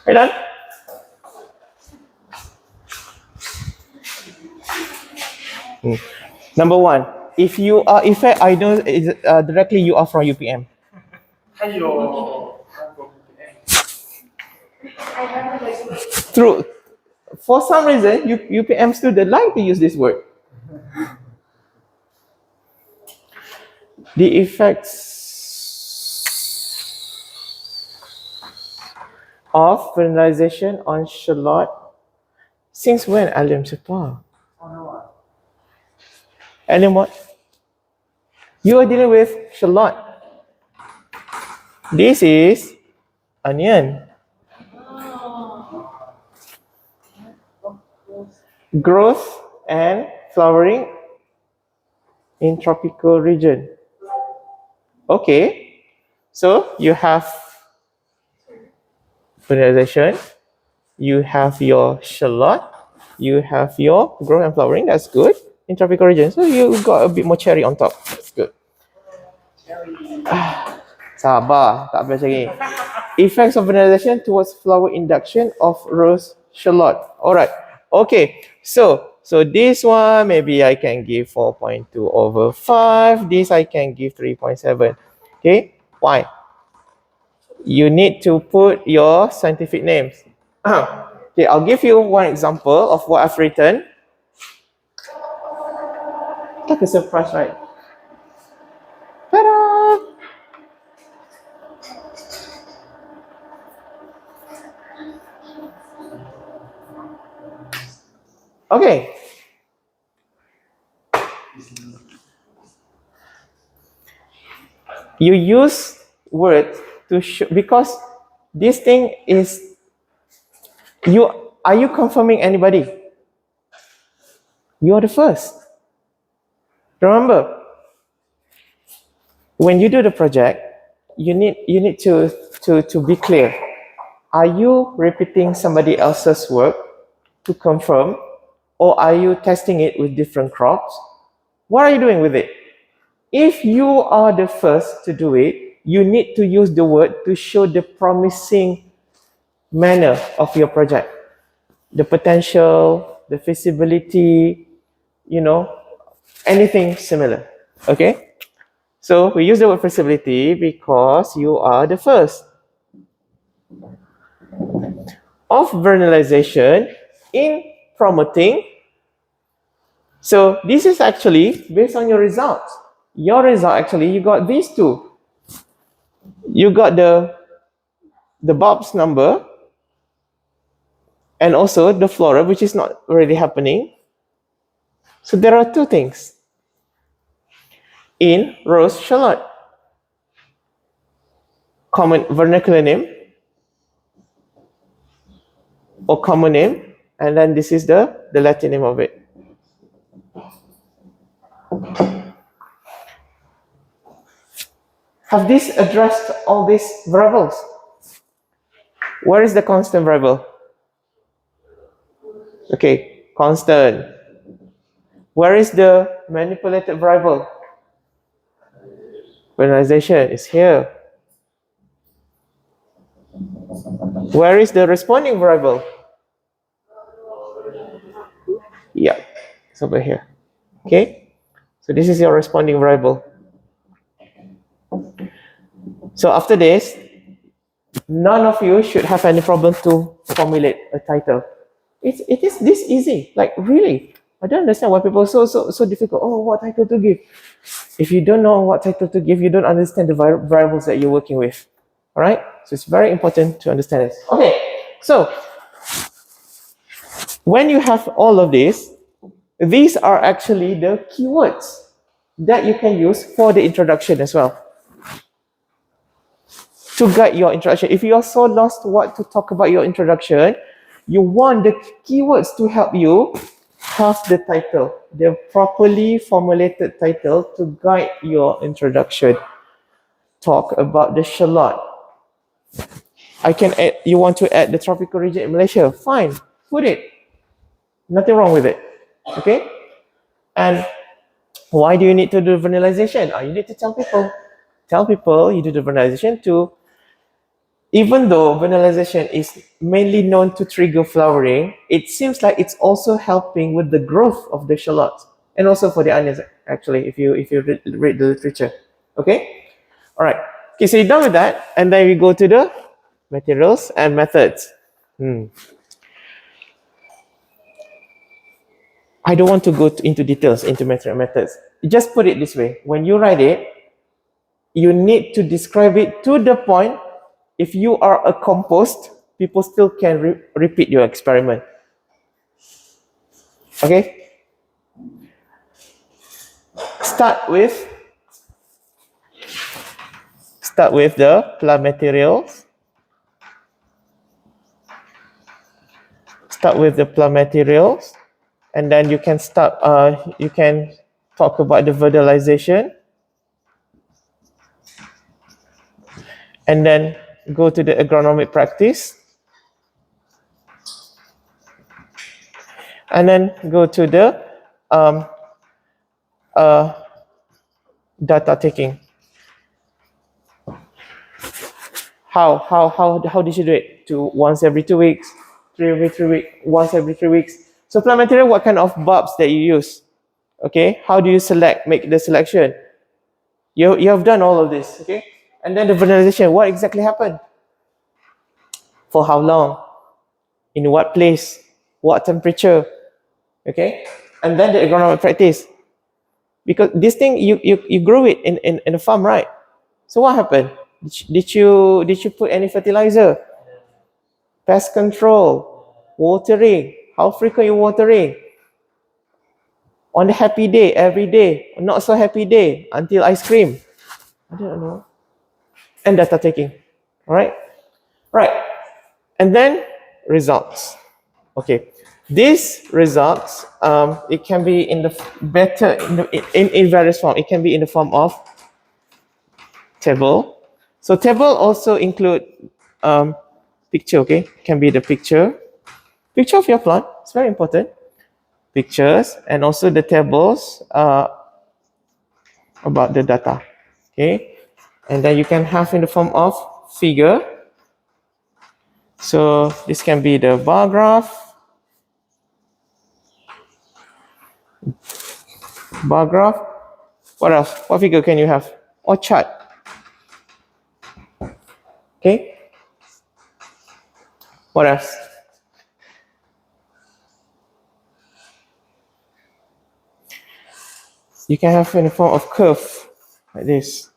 Are you done? Number one, if you are, if I know directly you are from UPM. True. For some reason, UPM students like to use this word. The effects of vernalization on shallot. Since when Alim Sepa? Alim what? You are dealing with shallot. This is onion. Growth and flowering in tropical region. Okay, so you have vernalization, you have your shallot, you have your growth and flowering. That's good in tropical region. So you got a bit more cherry on top. That's good. Sabar, tak habis lagi. Effects of vernalization towards flower induction of rose shallot. Alright. Okay. So this one maybe I can give 4.2/5. This I can give 3.7. Okay. Why? You need to put your scientific names. Okay, I'll give you one example of what I've written. Like a surprise, right? Ta-da! Okay. You use words to show, because this thing is, are you confirming anybody? You are the first. Remember, when you do the project, you need to be clear. Are you repeating somebody else's work to confirm, or are you testing it with different crops? What are you doing with it? If you are the first to do it, you need to use the word to show the promising manner of your project, the potential, the feasibility, anything similar. Okay? So we use the word feasibility because you are the first. Of vernalization in promoting. So this is actually based on your results. Your result actually, you got these two. You got the bulb's number and also the flora, which is not really happening. So there are two things. In rose shallot, common vernacular name or common name, and then this is the Latin name of it. Have this addressed all these variables? Where is the constant variable? Okay, constant. Where is the manipulated variable? Vernalization is here. Where is the responding variable? Yeah, it's over here. Okay, so this is your responding variable. So after this, none of you should have any problem to formulate a title. It is this easy, like really. I don't understand why people are so difficult. Oh, what title to give? If you don't know what title to give, you don't understand the variables that you're working with. All right? So it's very important to understand this. Okay, so when you have all of this, These are actually the keywords that you can use for the introduction as well, to guide your introduction. If you are so lost what to talk about your introduction, you want the keywords to help you have the title, the properly formulated title to guide your introduction. Talk about the shallot. I can add, you want to add the tropical region in Malaysia, fine, put it. Nothing wrong with it. Okay? And why do you need to do vernalization? You need to tell people you do the vernalization to, even though vernalization is mainly known to trigger flowering, it seems like it's also helping with the growth of the shallots and also for the onions, actually, if you read the literature. Okay? All right. Okay, so you're done with that, and then we go to the materials and methods. I don't want to go into details into methods. Just put it this way. When you write it, you need to describe it to the point. If you are a compost, people still can repeat your experiment. Okay? Start with the plant materials. Start with the plant materials, and then you can start. You can talk about the vernalization, and then go to the agronomic practice, and then go to the data taking. How did you do it? To once every 2 weeks, 3 every 3 weeks, once every 3 weeks. So plant material, what kind of bulbs that you use? Okay, how do you make the selection? You have done all of this, okay? And then the vernalization, what exactly happened? For how long? In what place? What temperature? Okay? And then the agronomic practice. Because this thing, you grow it in a farm, right? So what happened? Did you put any fertilizer? Pest control, watering. How frequent you watering? On the happy day, every day. Not so happy day, until ice cream. I don't know. And data taking. All right? Right. And then results. Okay. These results, it can be in the in various form. It can be in the form of table. So table also include picture. Okay, can be the picture of your plant. It's very important. Pictures and also the tables about the data. Okay, and then you can have in the form of figure. So this can be the bar graph. What else? What figure can you have? Or chart. Okay. What else? You can have in the form of curve, like this.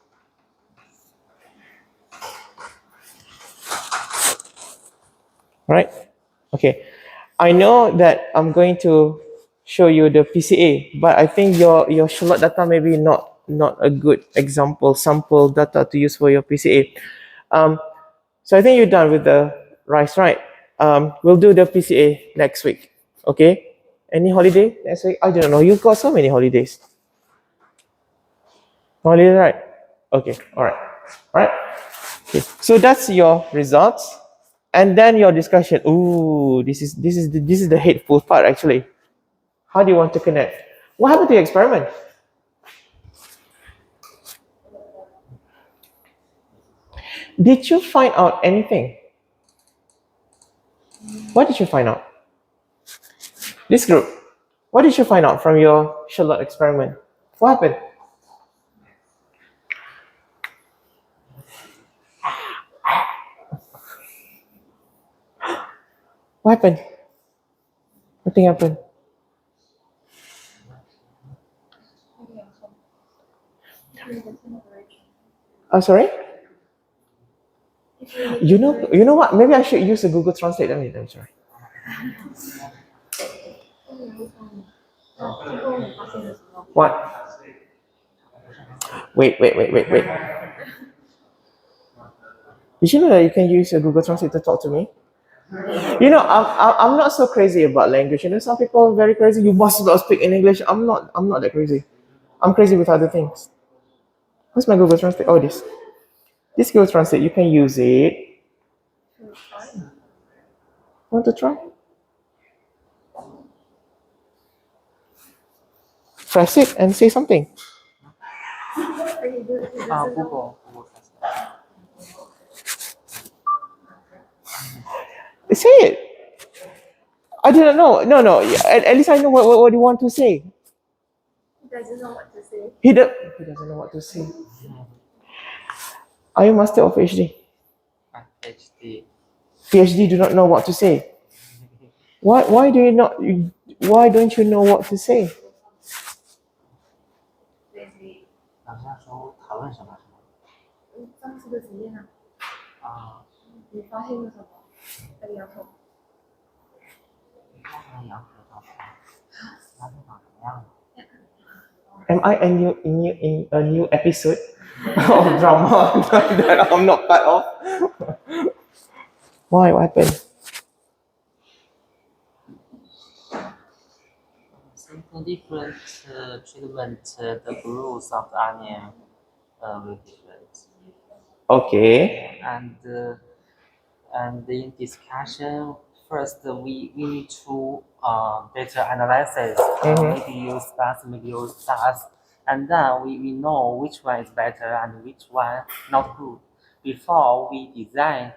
Right? Okay. I know that I'm going to show you the PCA, but I think your shallot data maybe not a good sample data to use for your PCA. So I think you're done with the rice, right? We'll do the PCA next week. Okay? Any holiday next week? I don't know. You've got so many holidays. Holiday, right? Okay. All right. All right. Okay. So that's your results, and then your discussion. Ooh, this is the hateful part actually. How do you want to connect? What happened to your experiment? Did you find out anything? What did you find out? This group, what did you find out from your shallot experiment? What happened? What happened? Nothing happened. Oh, sorry? You know what? Maybe I should use a Google Translate. I'm sorry. What? Wait. Did you know that you can use a Google Translate to talk to me? You know, I'm not so crazy about language. You know, some people are very crazy. You must not speak in English. I'm not that crazy. I'm crazy with other things. Where's my Google Translate? Oh, this. This Google Translate, you can use it. Want to try? Press it and say something. Google. Say it. I didn't know. No. At least I know what you want to say. He doesn't know what to say. He doesn't know what to say. Are you master or PhD? HD. PhD do not know what to say. Why do you not? Why don't you know what to say? 好像说讨论什么上次的实验啊，啊？你发现了什么？在摇头。那杨河长什么样？ Am I in a new episode of drama that I'm not part of? Why? What happened? Something different treatment. The growth of the onion will different. Okay. And in discussion, first we need to data analysis. Maybe use SAS, maybe use SAS, and then we know which one is better and which one not good. Before we design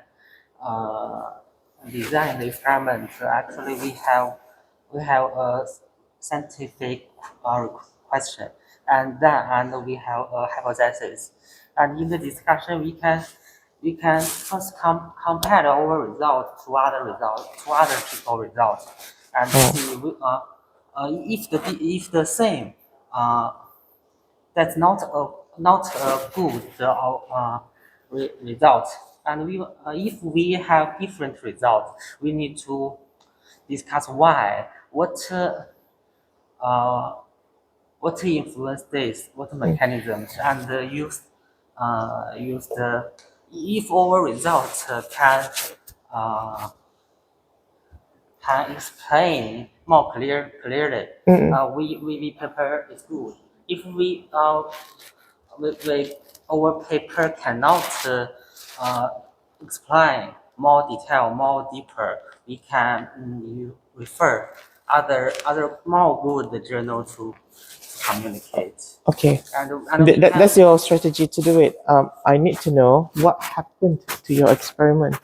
the experiment, actually we have a scientific question, and we have a hypothesis. And in the discussion, we can first compare our result to other people results, and see if the same, that's not a good result. And if we have different results, we need to discuss why, what influence this, what mechanisms, and use the if our results can explain more clearly. We paper is good. If we our paper cannot explain more detail, more deeper, we can refer other more good journal to communicate. Okay. And that's your strategy to do it. I need to know what happened to your experiment.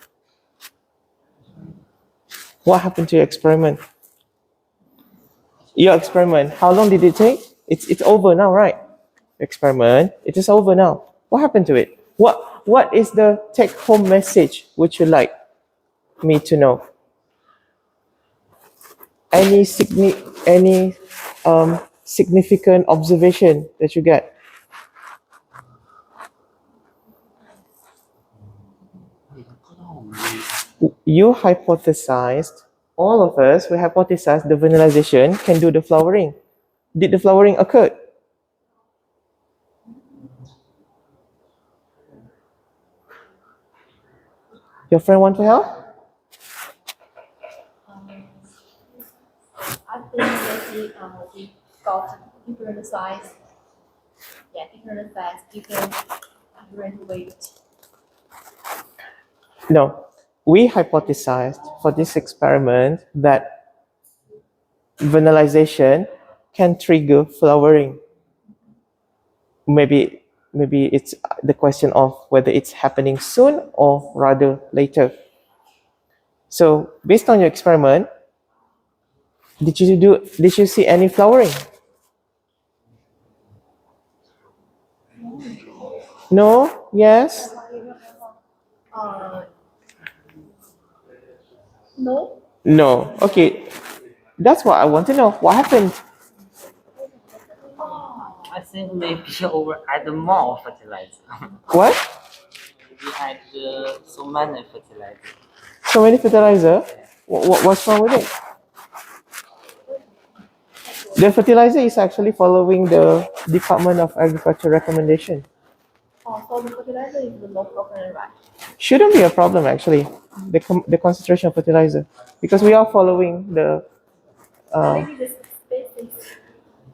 What happened to your experiment? Your experiment, how long did it take? It's over now, right? Experiment, it is over now. What happened to it? What is the take-home message would you like me to know? Any significant observation that you get? You hypothesized, all of us, we hypothesized the vernalization can do the flowering. Did the flowering occur? Your friend want to help? I think that we got different size. Yeah, different size, different weight. No. We hypothesized for this experiment that vernalization can trigger flowering. Maybe it's the question of whether it's happening soon or rather later. So based on your experiment, did you see any flowering? No? Yes? No. No. Okay. That's what I want to know. What happened? I think maybe over add more fertilizer. What? We add so many fertilizer. So many fertilizer? What's wrong with it? The fertilizer is actually following the Department of Agriculture recommendation. Oh, so the fertilizer is no problem, right? Shouldn't be a problem actually, the concentration of fertilizer, because we are following the Maybe the species.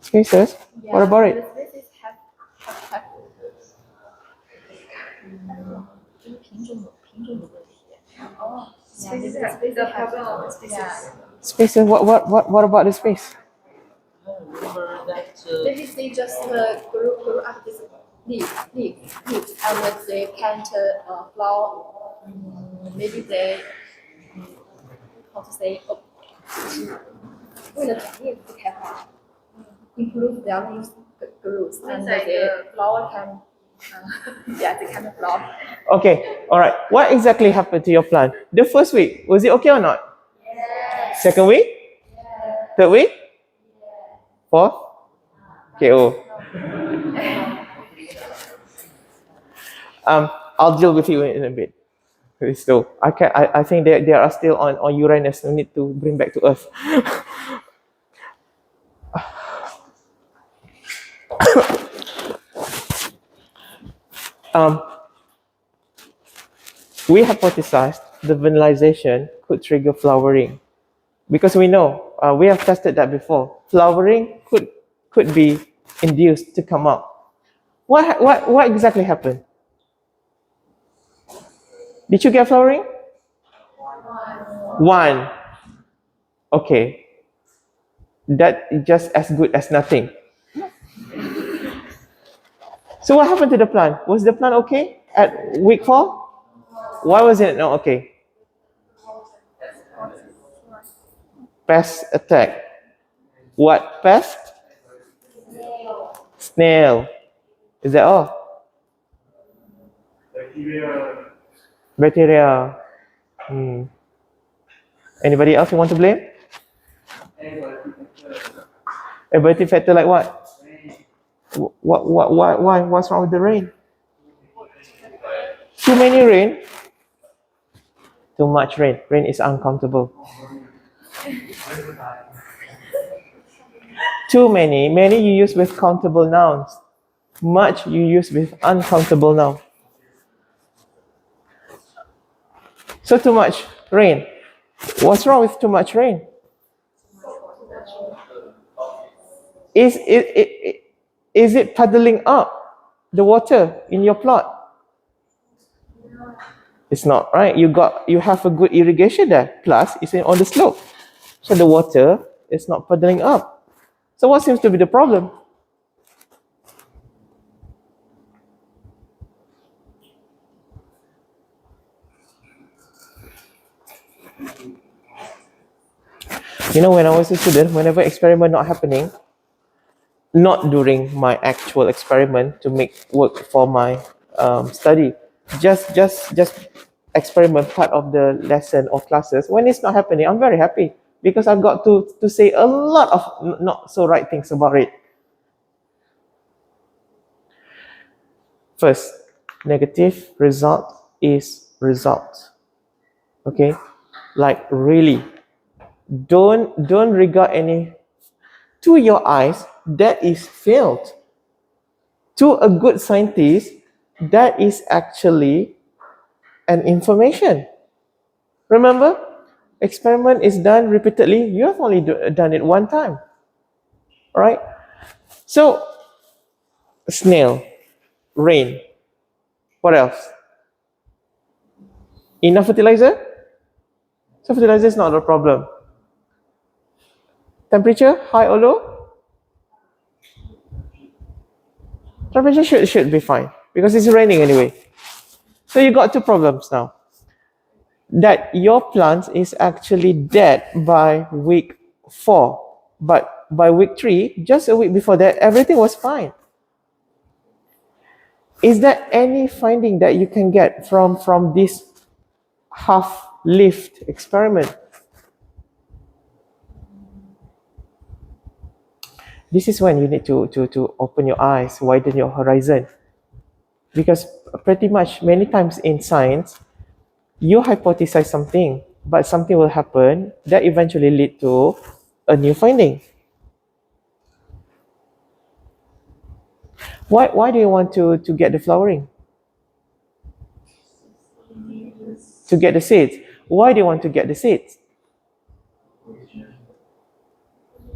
spaces. Yeah, What about it? the species have 哦，species have Spaces. What about the space? Remember that maybe they just grew up this leaves, and they plant flower. Maybe they how to say 为了长叶子开花 improve their leaves growth and the flower can yeah they can flower. Okay, all right. What exactly happened to your plant? The first week, was it okay or not? Yes. Second week? Yes. Third week? Fourth? KO. I'll deal with you in a bit. So I think they are still on Uranus. We need to bring back to Earth. We hypothesized the vanillization could trigger flowering because we know we have tested that before. Flowering could be induced to come up. What exactly happened? Did you get flowering? One. Okay. That is just as good as nothing. So what happened to the plant? Was the plant okay at week 4? Why was it not okay? Pest attack. What pest? Snail. Is that all? Bacteria. Anybody else you want to blame? Abiotic factor like what? Why? What's wrong with the rain? Too many rain? Too much rain. Rain is uncountable. Too many. Many you use with countable nouns. Much you use with uncountable nouns. So too much rain. What's wrong with too much rain? Is it puddling up the water in your plot? It's not, right? You have a good irrigation there. Plus, it's on the slope, so the water is not puddling up. So what seems to be the problem? You know, when I was a student, whenever experiment not happening, not during my actual experiment to make work for my study, just experiment part of the lesson or classes, when it's not happening, I'm very happy because I've got to say a lot of not so right things about it. First, negative result is result. Okay, like really, don't regard any, to your eyes, that is failed. To a good scientist, that is actually an information. Remember, experiment is done repeatedly. You have only done it one time, right? So, snail, rain. What else? Enough fertilizer? So fertilizer is not a problem. Temperature, high or low? Temperature should be fine because it's raining anyway. So you got two problems now. That your plant is actually dead by week 4, but by week 3, just a week before that, everything was fine. Is there any finding that you can get from this half-lived experiment? This is when you need to open your eyes, widen your horizon. Because pretty much many times in science, you hypothesize something, but something will happen that eventually lead to a new finding. Why do you want to get the flowering? To get the seeds. Why do you want to get the seeds?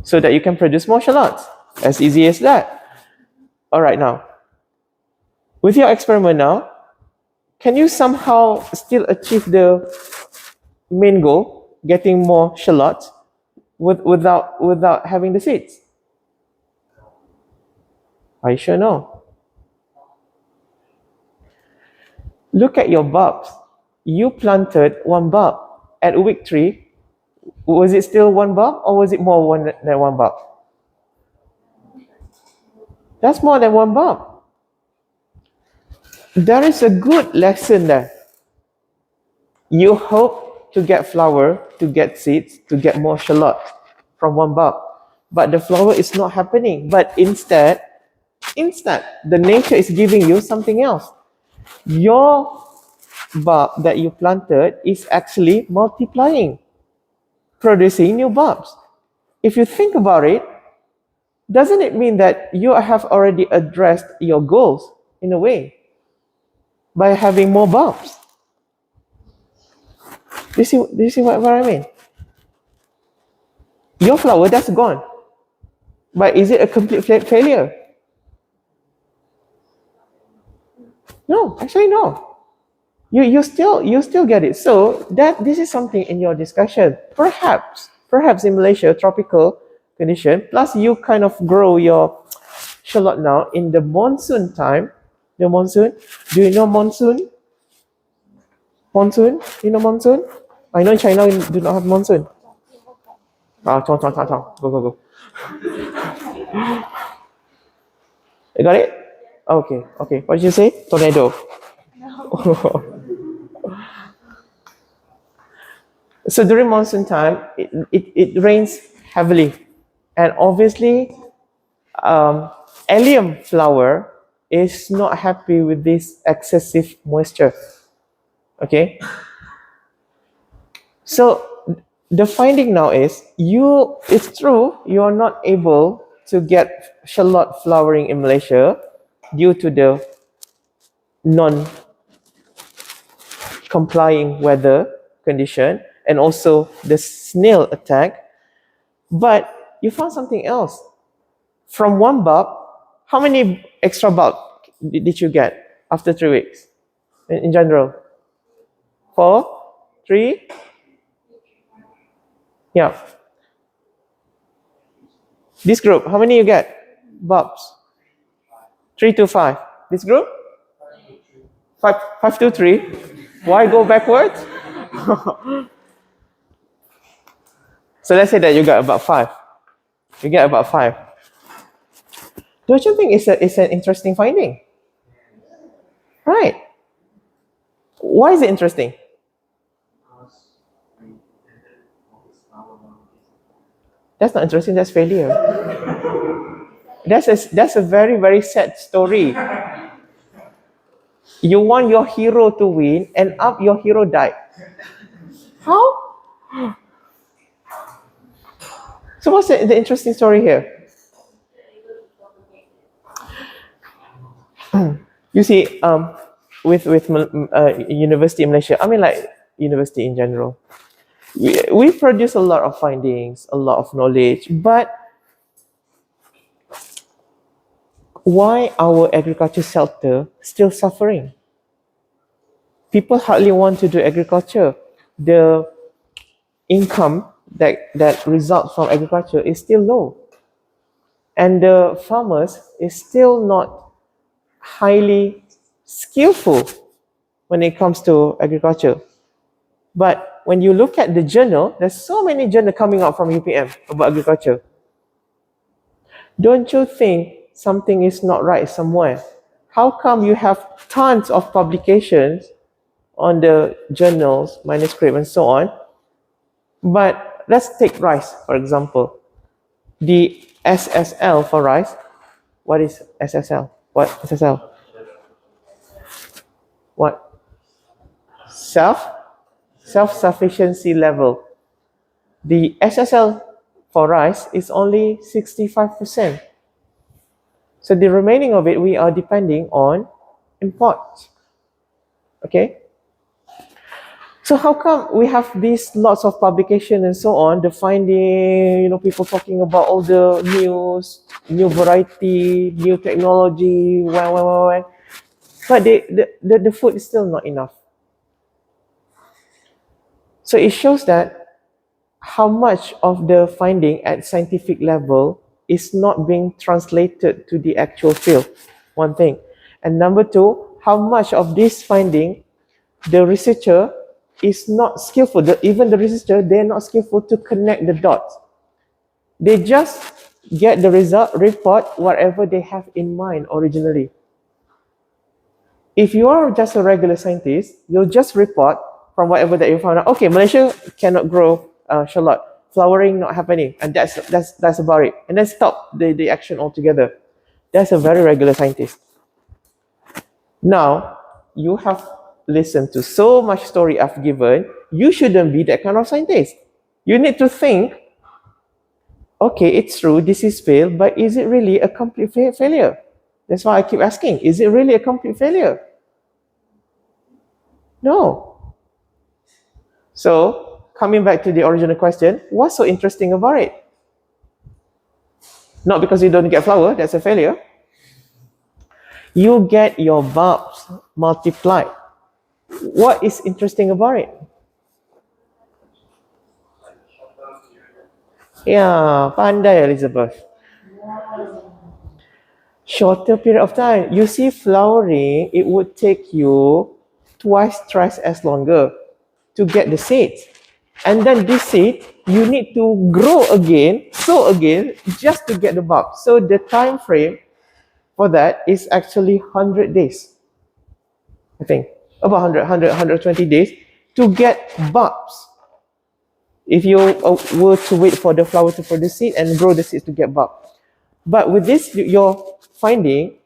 So that you can produce more shallots. As easy as that. All right, now, with your experiment now, can you somehow still achieve the main goal, getting more shallots, without having the seeds? Are you sure no? Look at your bulbs. You planted one bulb. At week 3, was it still one bulb or was it more than one bulb? That's more than one bulb. There is a good lesson there. You hope to get flower, to get seeds, to get more shallot from one bulb. But the flower is not happening. But instead, the nature is giving you something else. Your bulb that you planted is actually multiplying, producing new bulbs. If you think about it, doesn't it mean that you have already addressed your goals in a way by having more bulbs? Do you see what I mean? Your flower, that's gone. But is it a complete failure? No, actually no. You still get it. So this is something in your discussion. Perhaps in Malaysia, tropical condition, plus you kind of grow your shallot now in the monsoon time. The monsoon. Do you know monsoon? Monsoon? You know monsoon? I know in China we do not have monsoon. Go. You got it? Okay. What did you say? Tornado. No. So during monsoon time, it rains heavily. And obviously, allium flower is not happy with this excessive moisture. Okay? So the finding now is, it's true, you are not able to get shallot flowering in Malaysia due to the non-complying weather condition and also the snail attack. But you found something else. From one bulb, how many extra bulb did you get after 3 weeks in general? 4? 3? Yeah. This group, how many you get? Bulbs? 3 to 5. This group? 5 to 3. Why go backwards? So let's say that you got about 5. You get about 5. Don't you think it's an interesting finding? Right. Why is it interesting? That's not interesting, that's failure. That's a very, very sad story. You want your hero to win, and your hero died. How? So what's the interesting story here? You see, with university in Malaysia, I mean like university in general, we produce a lot of findings, a lot of knowledge, but why our agriculture sector still suffering? People hardly want to do agriculture. The income that results from agriculture is still low. And the farmers is still not highly skillful when it comes to agriculture. But when you look at the journal, there's so many journals coming out from UPM about agriculture. Don't you think something is not right somewhere? How come you have tons of publications on the journals, manuscript, and so on? But let's take rice, for example. The SSL for rice. What is SSL? What SSL? What? Self-sufficiency level. The SSL for rice is only 65%. So the remaining of it, we are depending on import. Okay? So how come we have these lots of publication and so on, the finding, people talking about all the news, new variety, new technology, but the food is still not enough. So it shows that how much of the finding at scientific level is not being translated to the actual field, one thing. And number two, how much of this finding the researcher is not skillful. Even the researcher, they're not skillful to connect the dots. They just get the result, report whatever they have in mind originally. If you are just a regular scientist, you'll just report from whatever that you found out. Okay, Malaysia cannot grow shallot, flowering not happening, and that's about it. And then stop the action altogether. That's a very regular scientist. Now, you have listened to so much story I've given, you shouldn't be that kind of scientist. You need to think, okay, it's true, this is failed, but is it really a complete failure? That's why I keep asking, is it really a complete failure? No. So, coming back to the original question, what's so interesting about it? Not because you don't get flower, that's a failure. You get your bulbs multiplied. What is interesting about it? Yeah, pandai Elizabeth. Shorter period of time. You see, flowering, it would take you twice, thrice as longer to get the seeds. And then this seed, you need to grow again, sow again, just to get the bulb. So the time frame for that is actually 100 days. I think. About 120 days to get bulbs. If you were to wait for the flower to produce seed and grow the seeds to get bulb. But with this, your finding,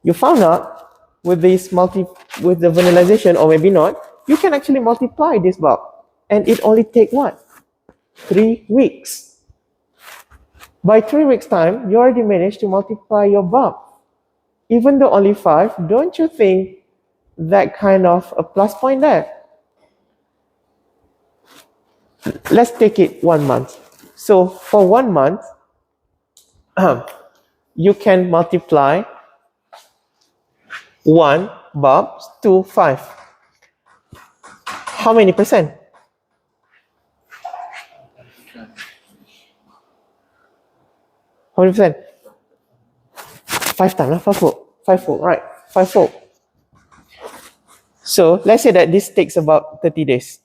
you found out with this with the vanillization, or maybe not, you can actually multiply this bulb. And it only takes what? 3 weeks. By 3 weeks' time, you already managed to multiply your bulb. Even though only 5, don't you think that kind of a plus point there? Let's take it 1 month. So for 1 month, you can multiply 1 bulb to 5. How many percent? How many percent? 5 times, 5-fold, right? 5-fold. So let's say that this takes about 30 days.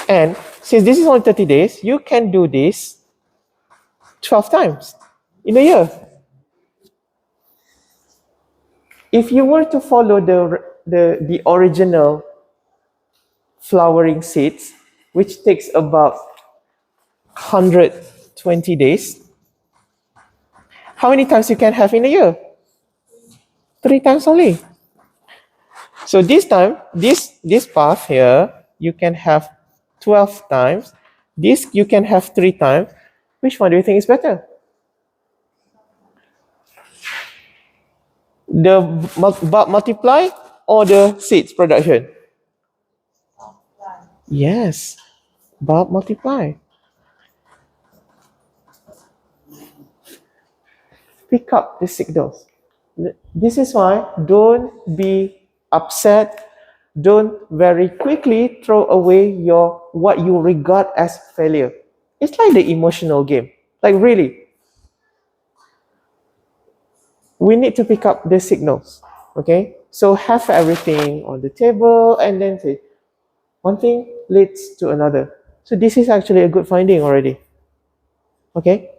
And since this is only 30 days, you can do this 12 times in a year. If you were to follow the original flowering seeds, which takes about 120 days, how many times you can have in a year? 3 times only. So this time, this path here, you can have 12 times. This you can have 3 times. Which one do you think is better? The bulb multiply or the seeds production? Yes, bulb multiply. Pick up the signals. This is why don't be upset. Don't very quickly throw away what you regard as failure. It's like the emotional game. Like really. We need to pick up the signals. Okay? So have everything on the table and then say, one thing leads to another. So this is actually a good finding already. Okay?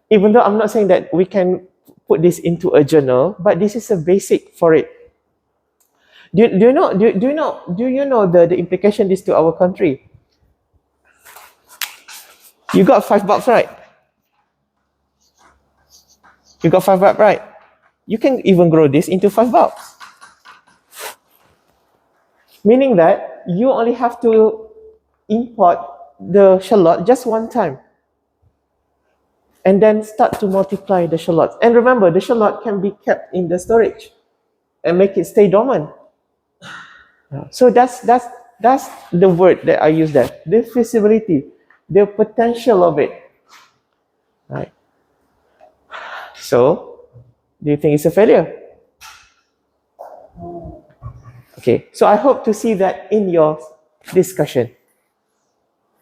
Even though I'm not saying that we can put this into a journal, but this is a basic for it. Do you know the implication this to our country? You got 5 bulbs, right? You got 5 bulbs, right? You can even grow this into 5 bulbs. Meaning that you only have to import the shallot just 1 time. and then start to multiply the shallots. And remember, the shallot can be kept in the storage and make it stay dormant. So that's the word that I use there. The feasibility, the potential of it. Right. So, do you think it's a failure? Okay. So I hope to see that in your discussion.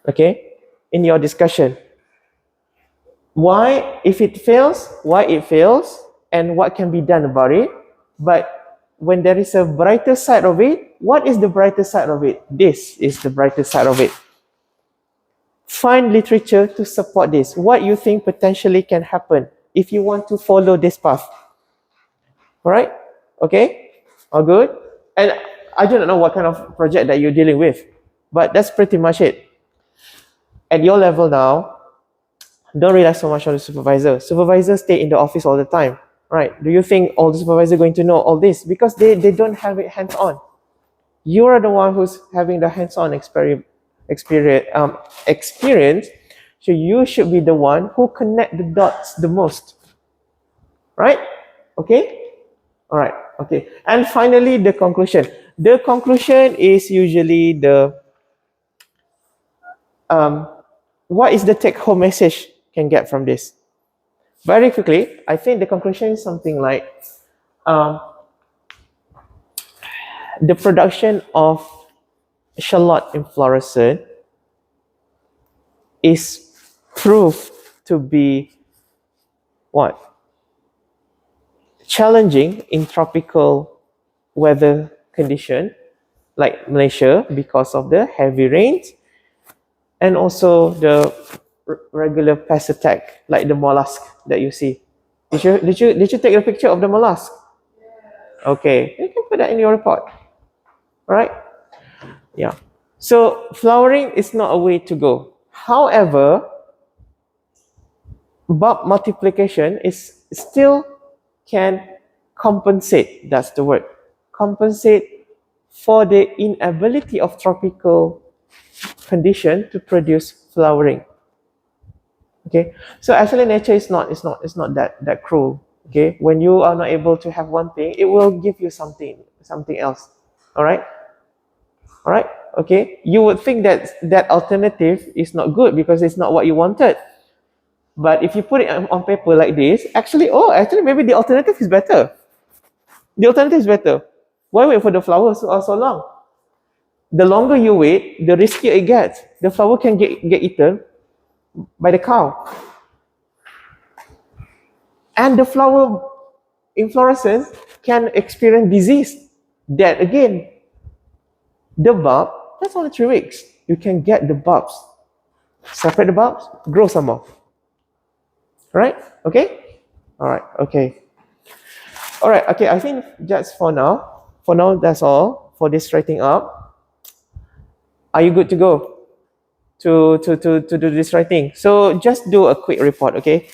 Okay? In your discussion. Why, if it fails, why it fails, and what can be done about it. But when there is a brighter side of it, what is the brighter side of it? This is the brighter side of it. Find literature to support this. What you think potentially can happen if you want to follow this path. Alright? Okay? All good? And I don't know what kind of project that you're dealing with, but that's pretty much it. At your level now, don't rely so much on the supervisor. Supervisors stay in the office all the time, right? Do you think all the supervisors are going to know all this? Because they don't have it hands-on. You are the one who's having the hands-on experience, so you should be the one who connect the dots the most. Right? Okay? Alright, okay. And finally, the conclusion. The conclusion is usually the what is the take-home message can get from this? Very quickly, I think the conclusion is something like the production of shallot inflorescence is proved to be what? Challenging in tropical weather condition like Malaysia because of the heavy rains and also the regular pest attack like the mollusk that you see. Did you take a picture of the mollusk? Okay, you can put that in your report. All right? Yeah. So flowering is not a way to go. However, bulb multiplication is still can compensate. That's the word. Compensate for the inability of tropical condition to produce flowering. Okay. So actually, nature is not that cruel. Okay. When you are not able to have one thing, it will give you something else. All right. All right. Okay. You would think that alternative is not good because it's not what you wanted. But if you put it on paper like this, actually maybe the alternative is better. The alternative is better. Why wait for the flowers so long? The longer you wait, the riskier it gets. The flower can get eaten by the cow. And the flower inflorescence can experience disease. That again, the bulb, that's only 3 weeks. You can get the bulbs. Separate the bulbs, grow some more. Right? Okay? Alright, okay. Alright, okay, I think just for now. For now, that's all for this writing up. Are you good to go to do this writing? So just do a quick report, okay?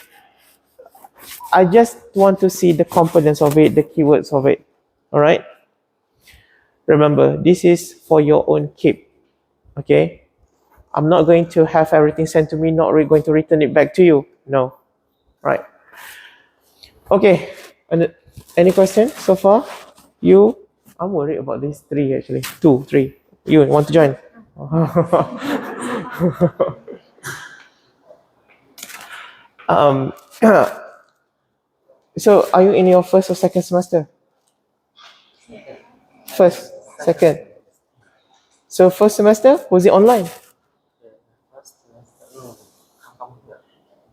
I just want to see the components of it, the keywords of it. Alright? Remember, this is for your own keep. Okay? I'm not going to have everything sent to me, not going to return it back to you. No. Right. Okay. And any questions so far? I'm worried about these 3 actually. 2, 3. You want to join? So are you in your first or second semester? First, second. So first semester, was it online? First semester, no, come here.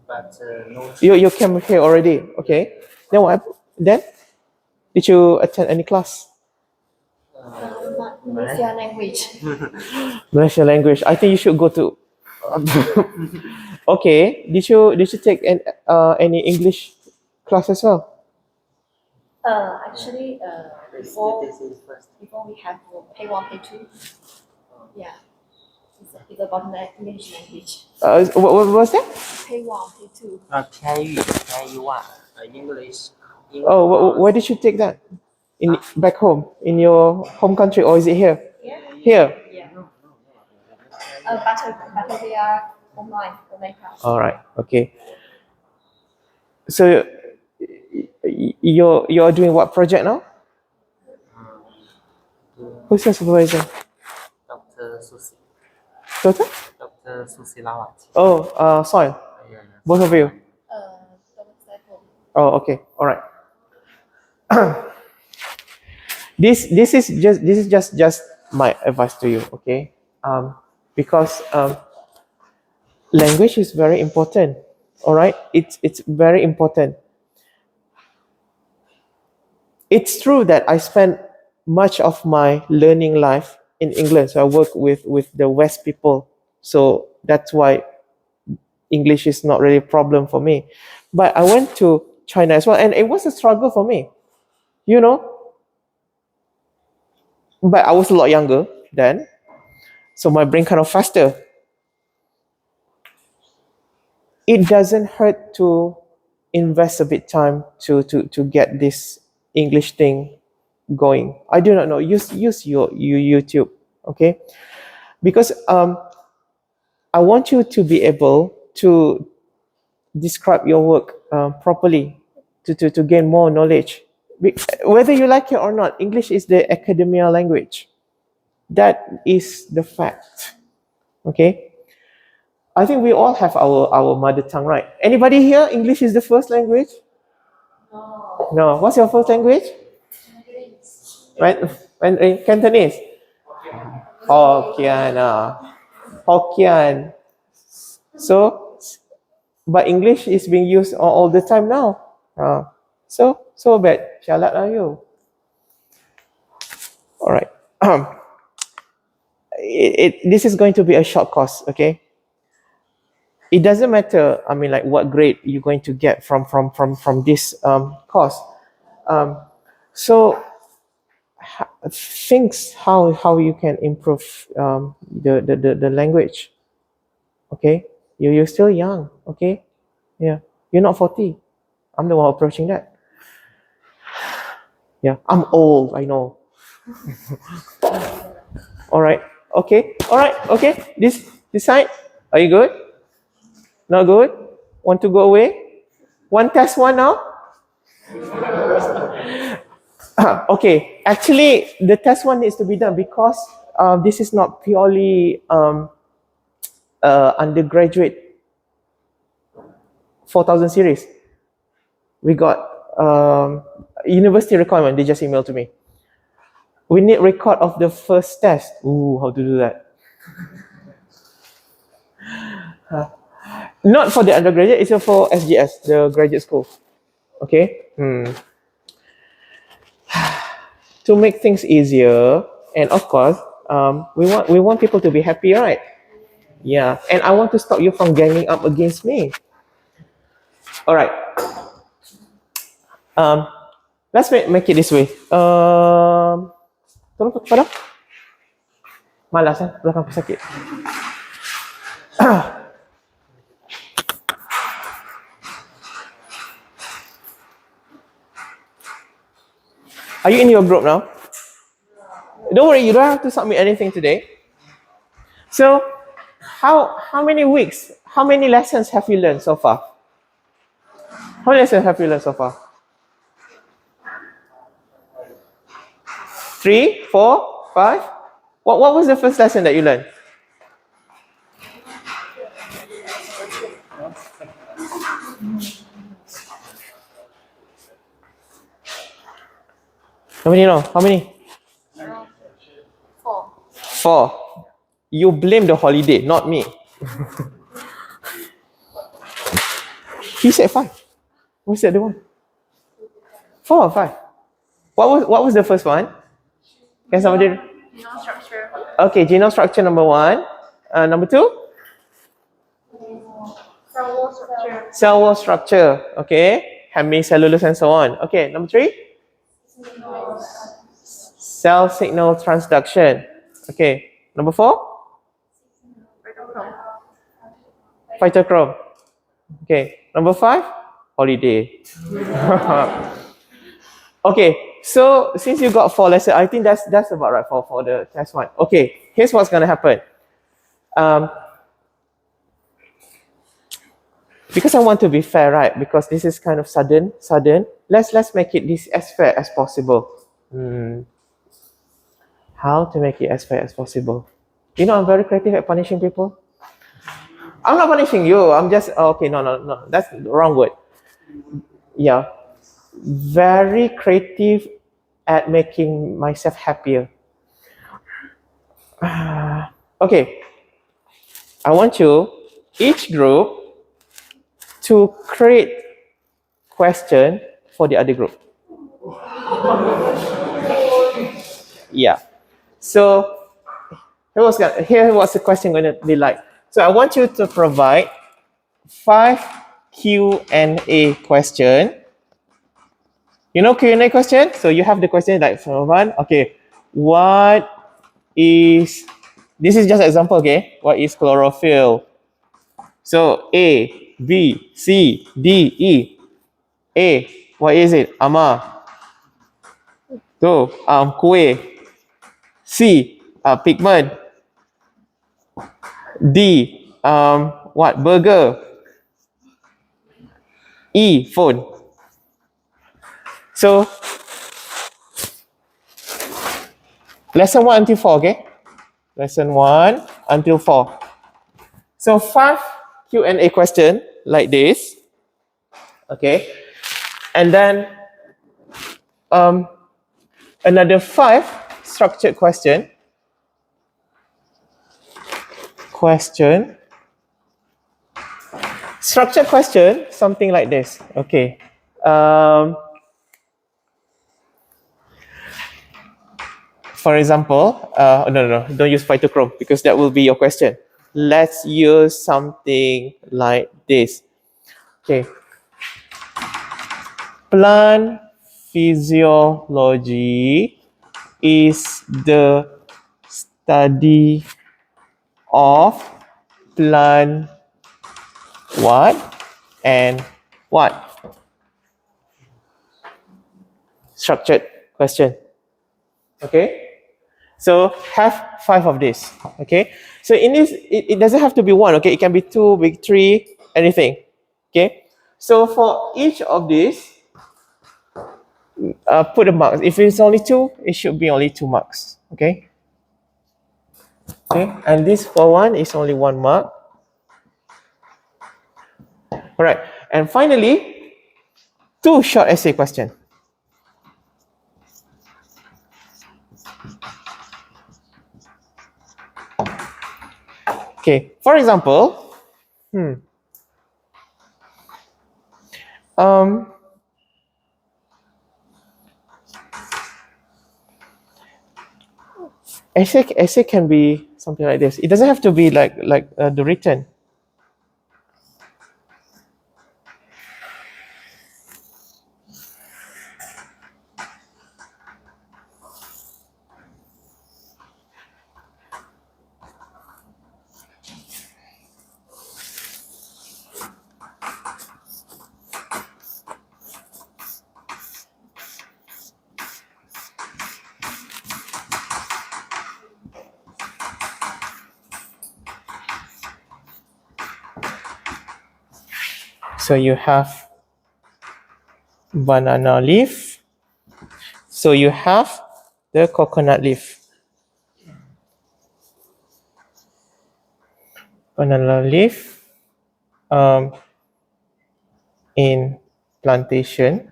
But no. You came here already, okay. Then what happened? Then? Did you attend any class? Malaysia language. Malaysia language. I think you should go to. Okay. Did you take any English class as well? Actually, before we have pay 1, pay 2. Yeah, it's about the English language. What was that? Pay 1, pay 2. 台语, English. Oh, where did you take that? Back home, in your home country, or is it here? Here. Yeah. But we are online class. All right. Okay. So you're doing what project now? Who's your supervisor? Dr. Susi. Doctor? Dr. Susi Lawat. Oh, soil. Yeah, Both of you. Don't settle. Oh, okay. All right. This is just my advice to you, okay? Because language is very important. All right, it's very important. It's true that I spent much of my learning life in England, so I work with the West people, so that's why English is not really a problem for me. But I went to China as well, and it was a struggle for me, you know. But I was a lot younger then, so my brain kind of faster. It doesn't hurt to invest a bit time to get this English thing going. I do not know. Use your YouTube, okay? Because I want you to be able to describe your work properly, to gain more knowledge. Whether you like it or not, English is the academia language. That is the fact. Okay? I think we all have our mother tongue, right? Anybody here, English is the first language? No. No. What's your first language? Right? Cantonese? Hokkien. Hokkien. So, but English is being used all the time now. So bad. Shalat lah you. All right. This is going to be a short course, okay? It doesn't matter, I mean, like what grade you're going to get from this course. So things how you can improve the language. Okay, you're still young. Okay, yeah, you're not 40. I'm the one approaching that. Yeah, I'm old. I know. All right. Okay. All right. Okay. This side. Are you good? Not good? Want to go away? One test one now? Okay, actually, the test one needs to be done because this is not purely undergraduate 4,000 series. We got university requirement, they just emailed to me. We need record of the first test. Ooh, how to do that? Not for the undergraduate, it's for SGS, the graduate school. Okay? To make things easier, and of course, we want people to be happy, right? Yeah, and I want to stop you from ganging up against me. All right. Let's make it this way. Tolong pada. Malas belakang aku sakit. Are you in your group now? Don't worry, you don't have to submit anything today. So, how many weeks, how many lessons have you learned so far? How many lessons have you learned so far? 3, 4, 5? What was the first lesson that you learned? How many now? How many? 4. 4. You blame the holiday, not me. He said 5. What's the other one? 4 or 5? What was the first one? Can somebody? Genome structure. Okay, genome structure number 1. Number 2? Cell wall structure. Cell wall structure. Okay. Hemicellulose and so on. Okay, number 3? Cell signal transduction. Okay. Number 4? Phytochrome. Okay. Number 5? Holiday. Okay. So since you got 4 lessons, I think that's about right for the test 1. Okay. Here's what's gonna happen. because I want to be fair, right? Because this is kind of sudden. Let's make it this as fair as possible. How to make it as fair as possible? You know, I'm very creative at punishing people. I'm not punishing you. I'm just okay. No. That's the wrong word. Yeah, very creative at making myself happier. Okay, I want you, each group, to create question for the other group. Yeah. So here was the question going to be like. So I want you to provide 5 Q&A question. You know Q&A question? So you have the question like for one. Okay, what is, this is just an example, okay? What is chlorophyll? So A, B, C, D, E. A, what is it? Ama. So, kuih. C, pigment. D, what? Burger. E, phone. So, lesson 1 until 4, okay? Lesson 1 until 4. So, 5 Q&A question like this. Okay. And then, another 5 structured question. Structured question, something like this. Okay. For example, no, don't use phytochrome because that will be your question. Let's use something like this. Okay. Plant physiology is the study of plant what and what? Structured question. Okay. So have 5 of this. Okay. So in this, it doesn't have to be 1. Okay. It can be 2, be 3, anything. Okay. So for each of these, put a mark. If it's only 2, it should be only 2 marks. Okay. Okay. And this for 1 is only 1 mark. All right. And finally, 2 short essay question. Okay. For example, essay can be something like this. It doesn't have to be like the written. So you have banana leaf. So you have the coconut leaf. Banana leaf in plantation.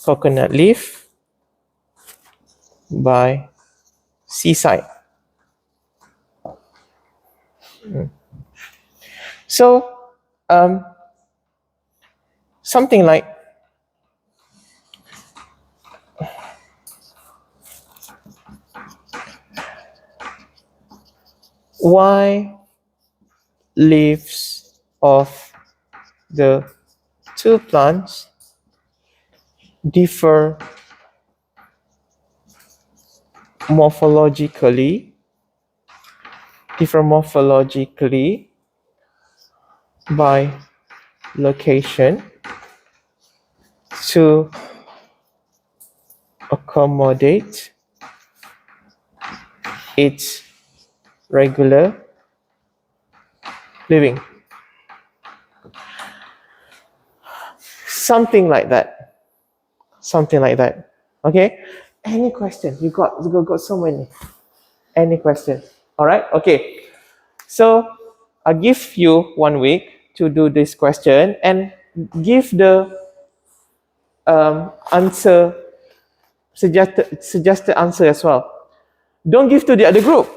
Coconut leaf by seaside. So something like why leaves of the 2 plants differ morphologically by location to accommodate its regular living. Something like that. Something like that. Okay? Any question? You got so many. Any question? All right? Okay. So I'll give you 1 week to do this question and give the answer, suggested answer as well. Don't give to the other group.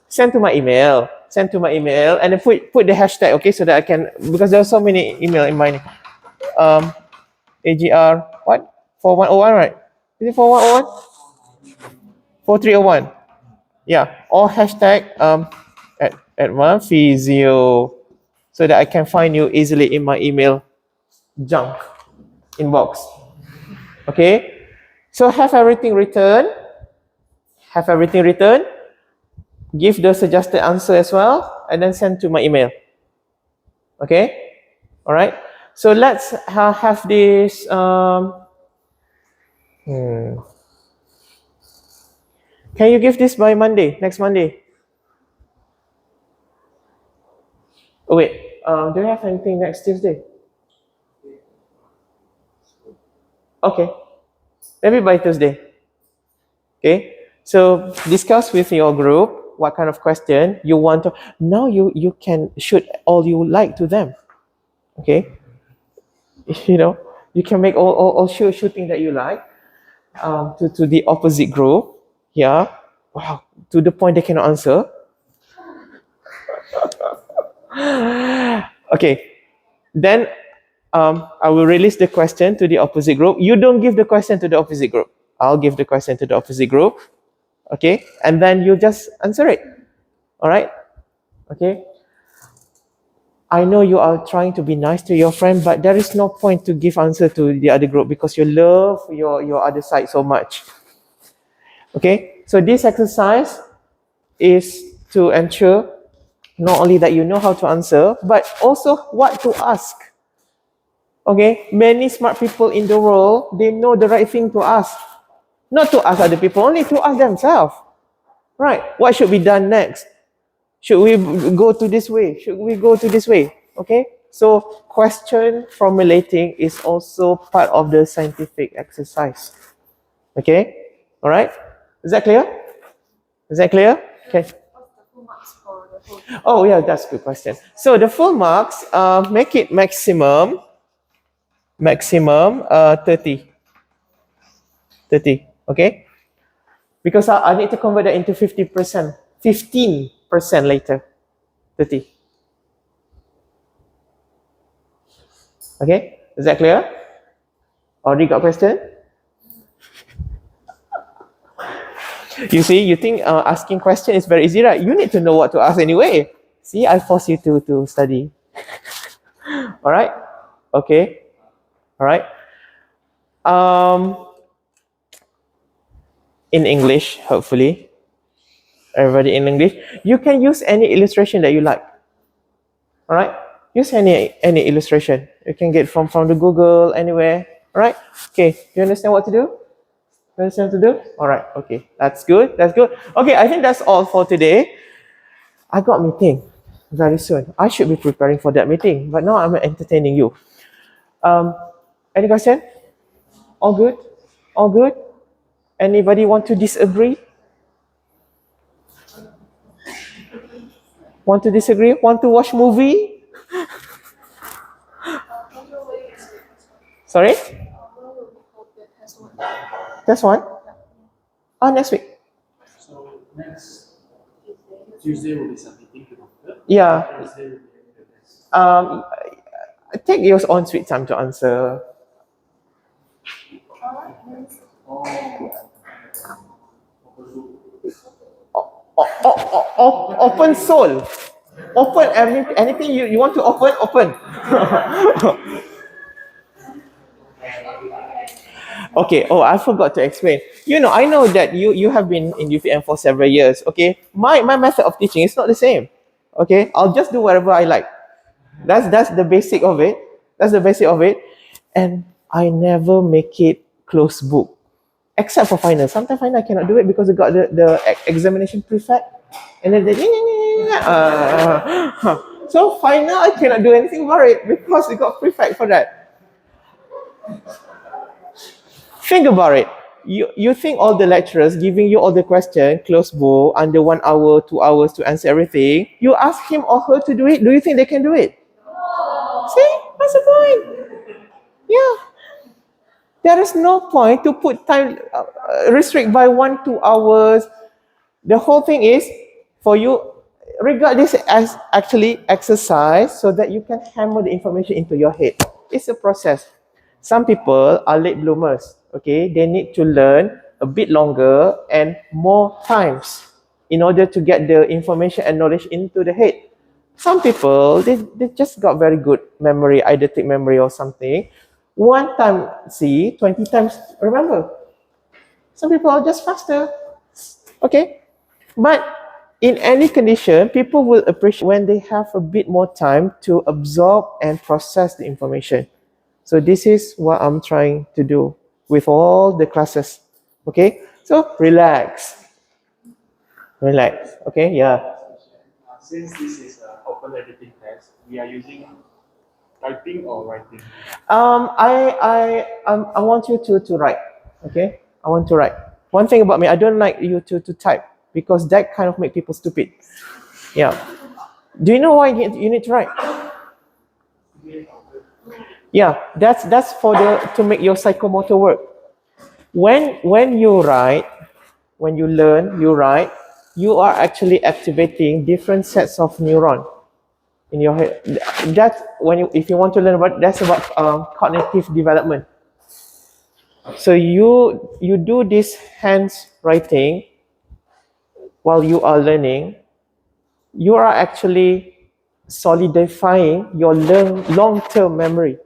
Send to my email. Send to my email and then put the hashtag, okay, so that I can, because there are so many email in mine. AGR, what? 4101, right? Is it 4101? 4301. Yeah, or hashtag at one physio, so that I can find you easily in my email junk inbox. Okay? So have everything written. Have everything written. Give the suggested answer as well, and then send to my email. Okay? All right. So let's have this. Can you give this by Monday? Next Monday? Oh wait. Do you have anything next Tuesday? Okay. Maybe by Tuesday. Okay. So discuss with your group what kind of question you want to. Now you can shoot all you like to them. Okay. You know, you can make all shooting that you like to the opposite group. Yeah. Wow. To the point they cannot answer. Okay. Then I will release the question to the opposite group. You don't give the question to the opposite group. I'll give the question to the opposite group. Okay. And then you just answer it. All right. Okay. I know you are trying to be nice to your friend, but there is no point to give answer to the other group because you love your other side so much. Okay, so this exercise is to ensure not only that you know how to answer, but also what to ask. Okay, many smart people in the world, they know the right thing to ask. Not to ask other people, only to ask themselves. Right, what should be done next? Should we go to this way? Should we go to this way? Okay, so question formulating is also part of the scientific exercise. Okay, all right, is that clear? Is that clear? Okay. Oh yeah, that's a good question. So the full marks, make it maximum 30. 30, okay? Because I need to convert that into 50%, 15% later, 30. Okay, is that clear? Already got question? You see, you think asking question is very easy, right? You need to know what to ask anyway. See, I force you to study. All right? Okay. All right. In English, hopefully. Everybody in English. You can use any illustration that you like. All right? Use any illustration. You can get from the Google, anywhere. All right? Okay. Do you understand what to do? Understand what to do? All right. Okay. That's good. That's good. Okay. I think that's all for today. I got a meeting very soon. I should be preparing for that meeting, but now I'm entertaining you. Any question? All good? All good? Anybody want to disagree? Want to disagree? Want to watch movie? Sorry? Test one? Oh, next week. So next Tuesday will be submitting to doctor. Yeah. Thursday will be the test. Take your own sweet time to answer. Open soul. Open anything you want to open. Okay. Oh, I forgot to explain. I know that you have been in UVM for several years. Okay. My method of teaching is not the same. Okay. I'll just do whatever I like. That's the basic of it. That's the basic of it. And I never make it closed book. Except for final. Sometimes final I cannot do it because I got the examination prefect. And then So final, I cannot do anything about it because we got prefect for that. Think about it. You think all the lecturers giving you all the questions, close book, under 1 hour, 2 hours to answer everything, you ask him or her to do it, do you think they can do it? See? What's the point? Yeah. There is no point to put time, restrict by 1, 2 hours. The whole thing is for you, regard this as actually exercise so that you can hammer the information into your head. It's a process. Some people are late bloomers, okay? They need to learn a bit longer and more times in order to get the information and knowledge into the head. Some people, they just got very good memory, eidetic memory or something. 1 time see, 20 times remember. Some people are just faster, okay? But in any condition, people will appreciate when they have a bit more time to absorb and process the information. So this is what I'm trying to do with all the classes. Okay? So relax. Relax. Okay? Yeah. Since this is an open editing test, we are using typing or writing. I want you to write. Okay? I want to write. One thing about me, I don't like you to type because that kind of make people stupid. Yeah. Do you know why you need to write? Yeah, that's for to make your psychomotor work. When you write, when you learn, you write, you are actually activating different sets of neuron in your head. That's if you want to learn about, that's about cognitive development. So you do this hands writing while you are learning. You are actually solidifying your long-term memory.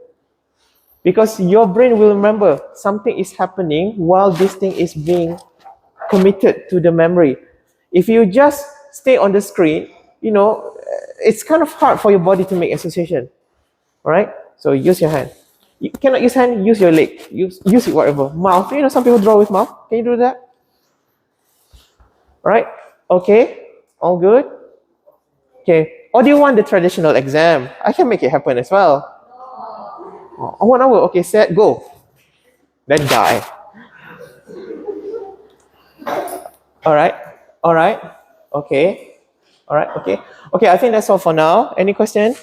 Because your brain will remember something is happening while this thing is being committed to the memory. If you just stay on the screen, it's kind of hard for your body to make association. All right? So use your hand. You cannot use hand, use your leg. Use it whatever. Mouth. Some people draw with mouth. Can you do that? All right? Okay? All good? Okay. Or do you want the traditional exam? I can make it happen as well. 1 hour. Okay, set, go. Then die. All right. Okay. All right. Okay, I think that's all for now. Any question?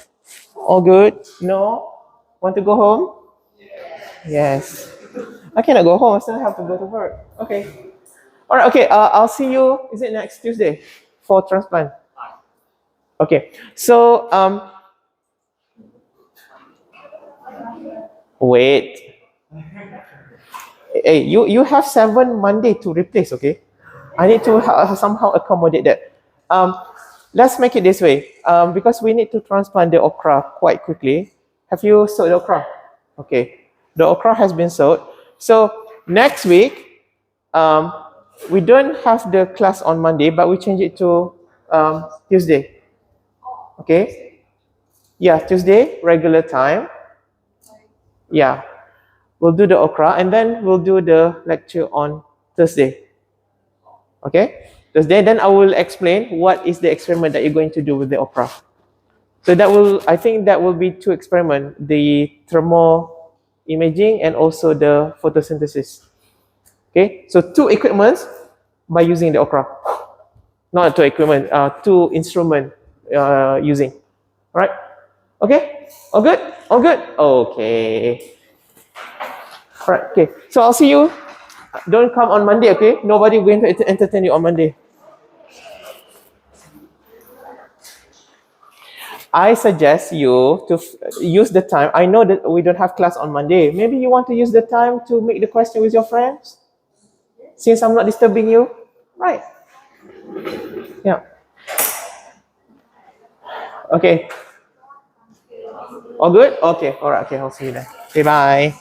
All good? No? Want to go home? Yes. I cannot go home. I still have to go to work. Okay. All right. Okay. I'll see you. Is it next Tuesday for transplant? Okay. So wait. Hey, you have 7 Monday to replace. Okay. I need to somehow accommodate that. Let's make it this way. Because we need to transplant the okra quite quickly. Have you sowed the okra? Okay. The okra has been sowed. So next week, we don't have the class on Monday, but we change it to Tuesday. Okay? Yeah, Tuesday, regular time. Yeah. We'll do the okra and then we'll do the lecture on Thursday. Okay? Thursday, then I will explain what is the experiment that you're going to do with the okra. So I think that will be 2 experiments, the thermal imaging and also the photosynthesis. Okay? So 2 equipments by using the okra. Not 2 equipment, 2 instruments using. All right? Okay? All good? All good? Okay. All right. Okay. So I'll see you. Don't come on Monday, okay? Nobody going to entertain you on Monday. I suggest you to use the time. I know that we don't have class on Monday. Maybe you want to use the time to make the question with your friends? Since I'm not disturbing you? Right. Yeah. Okay. All good? Okay. All right. Okay. I'll see you then. Okay. Bye.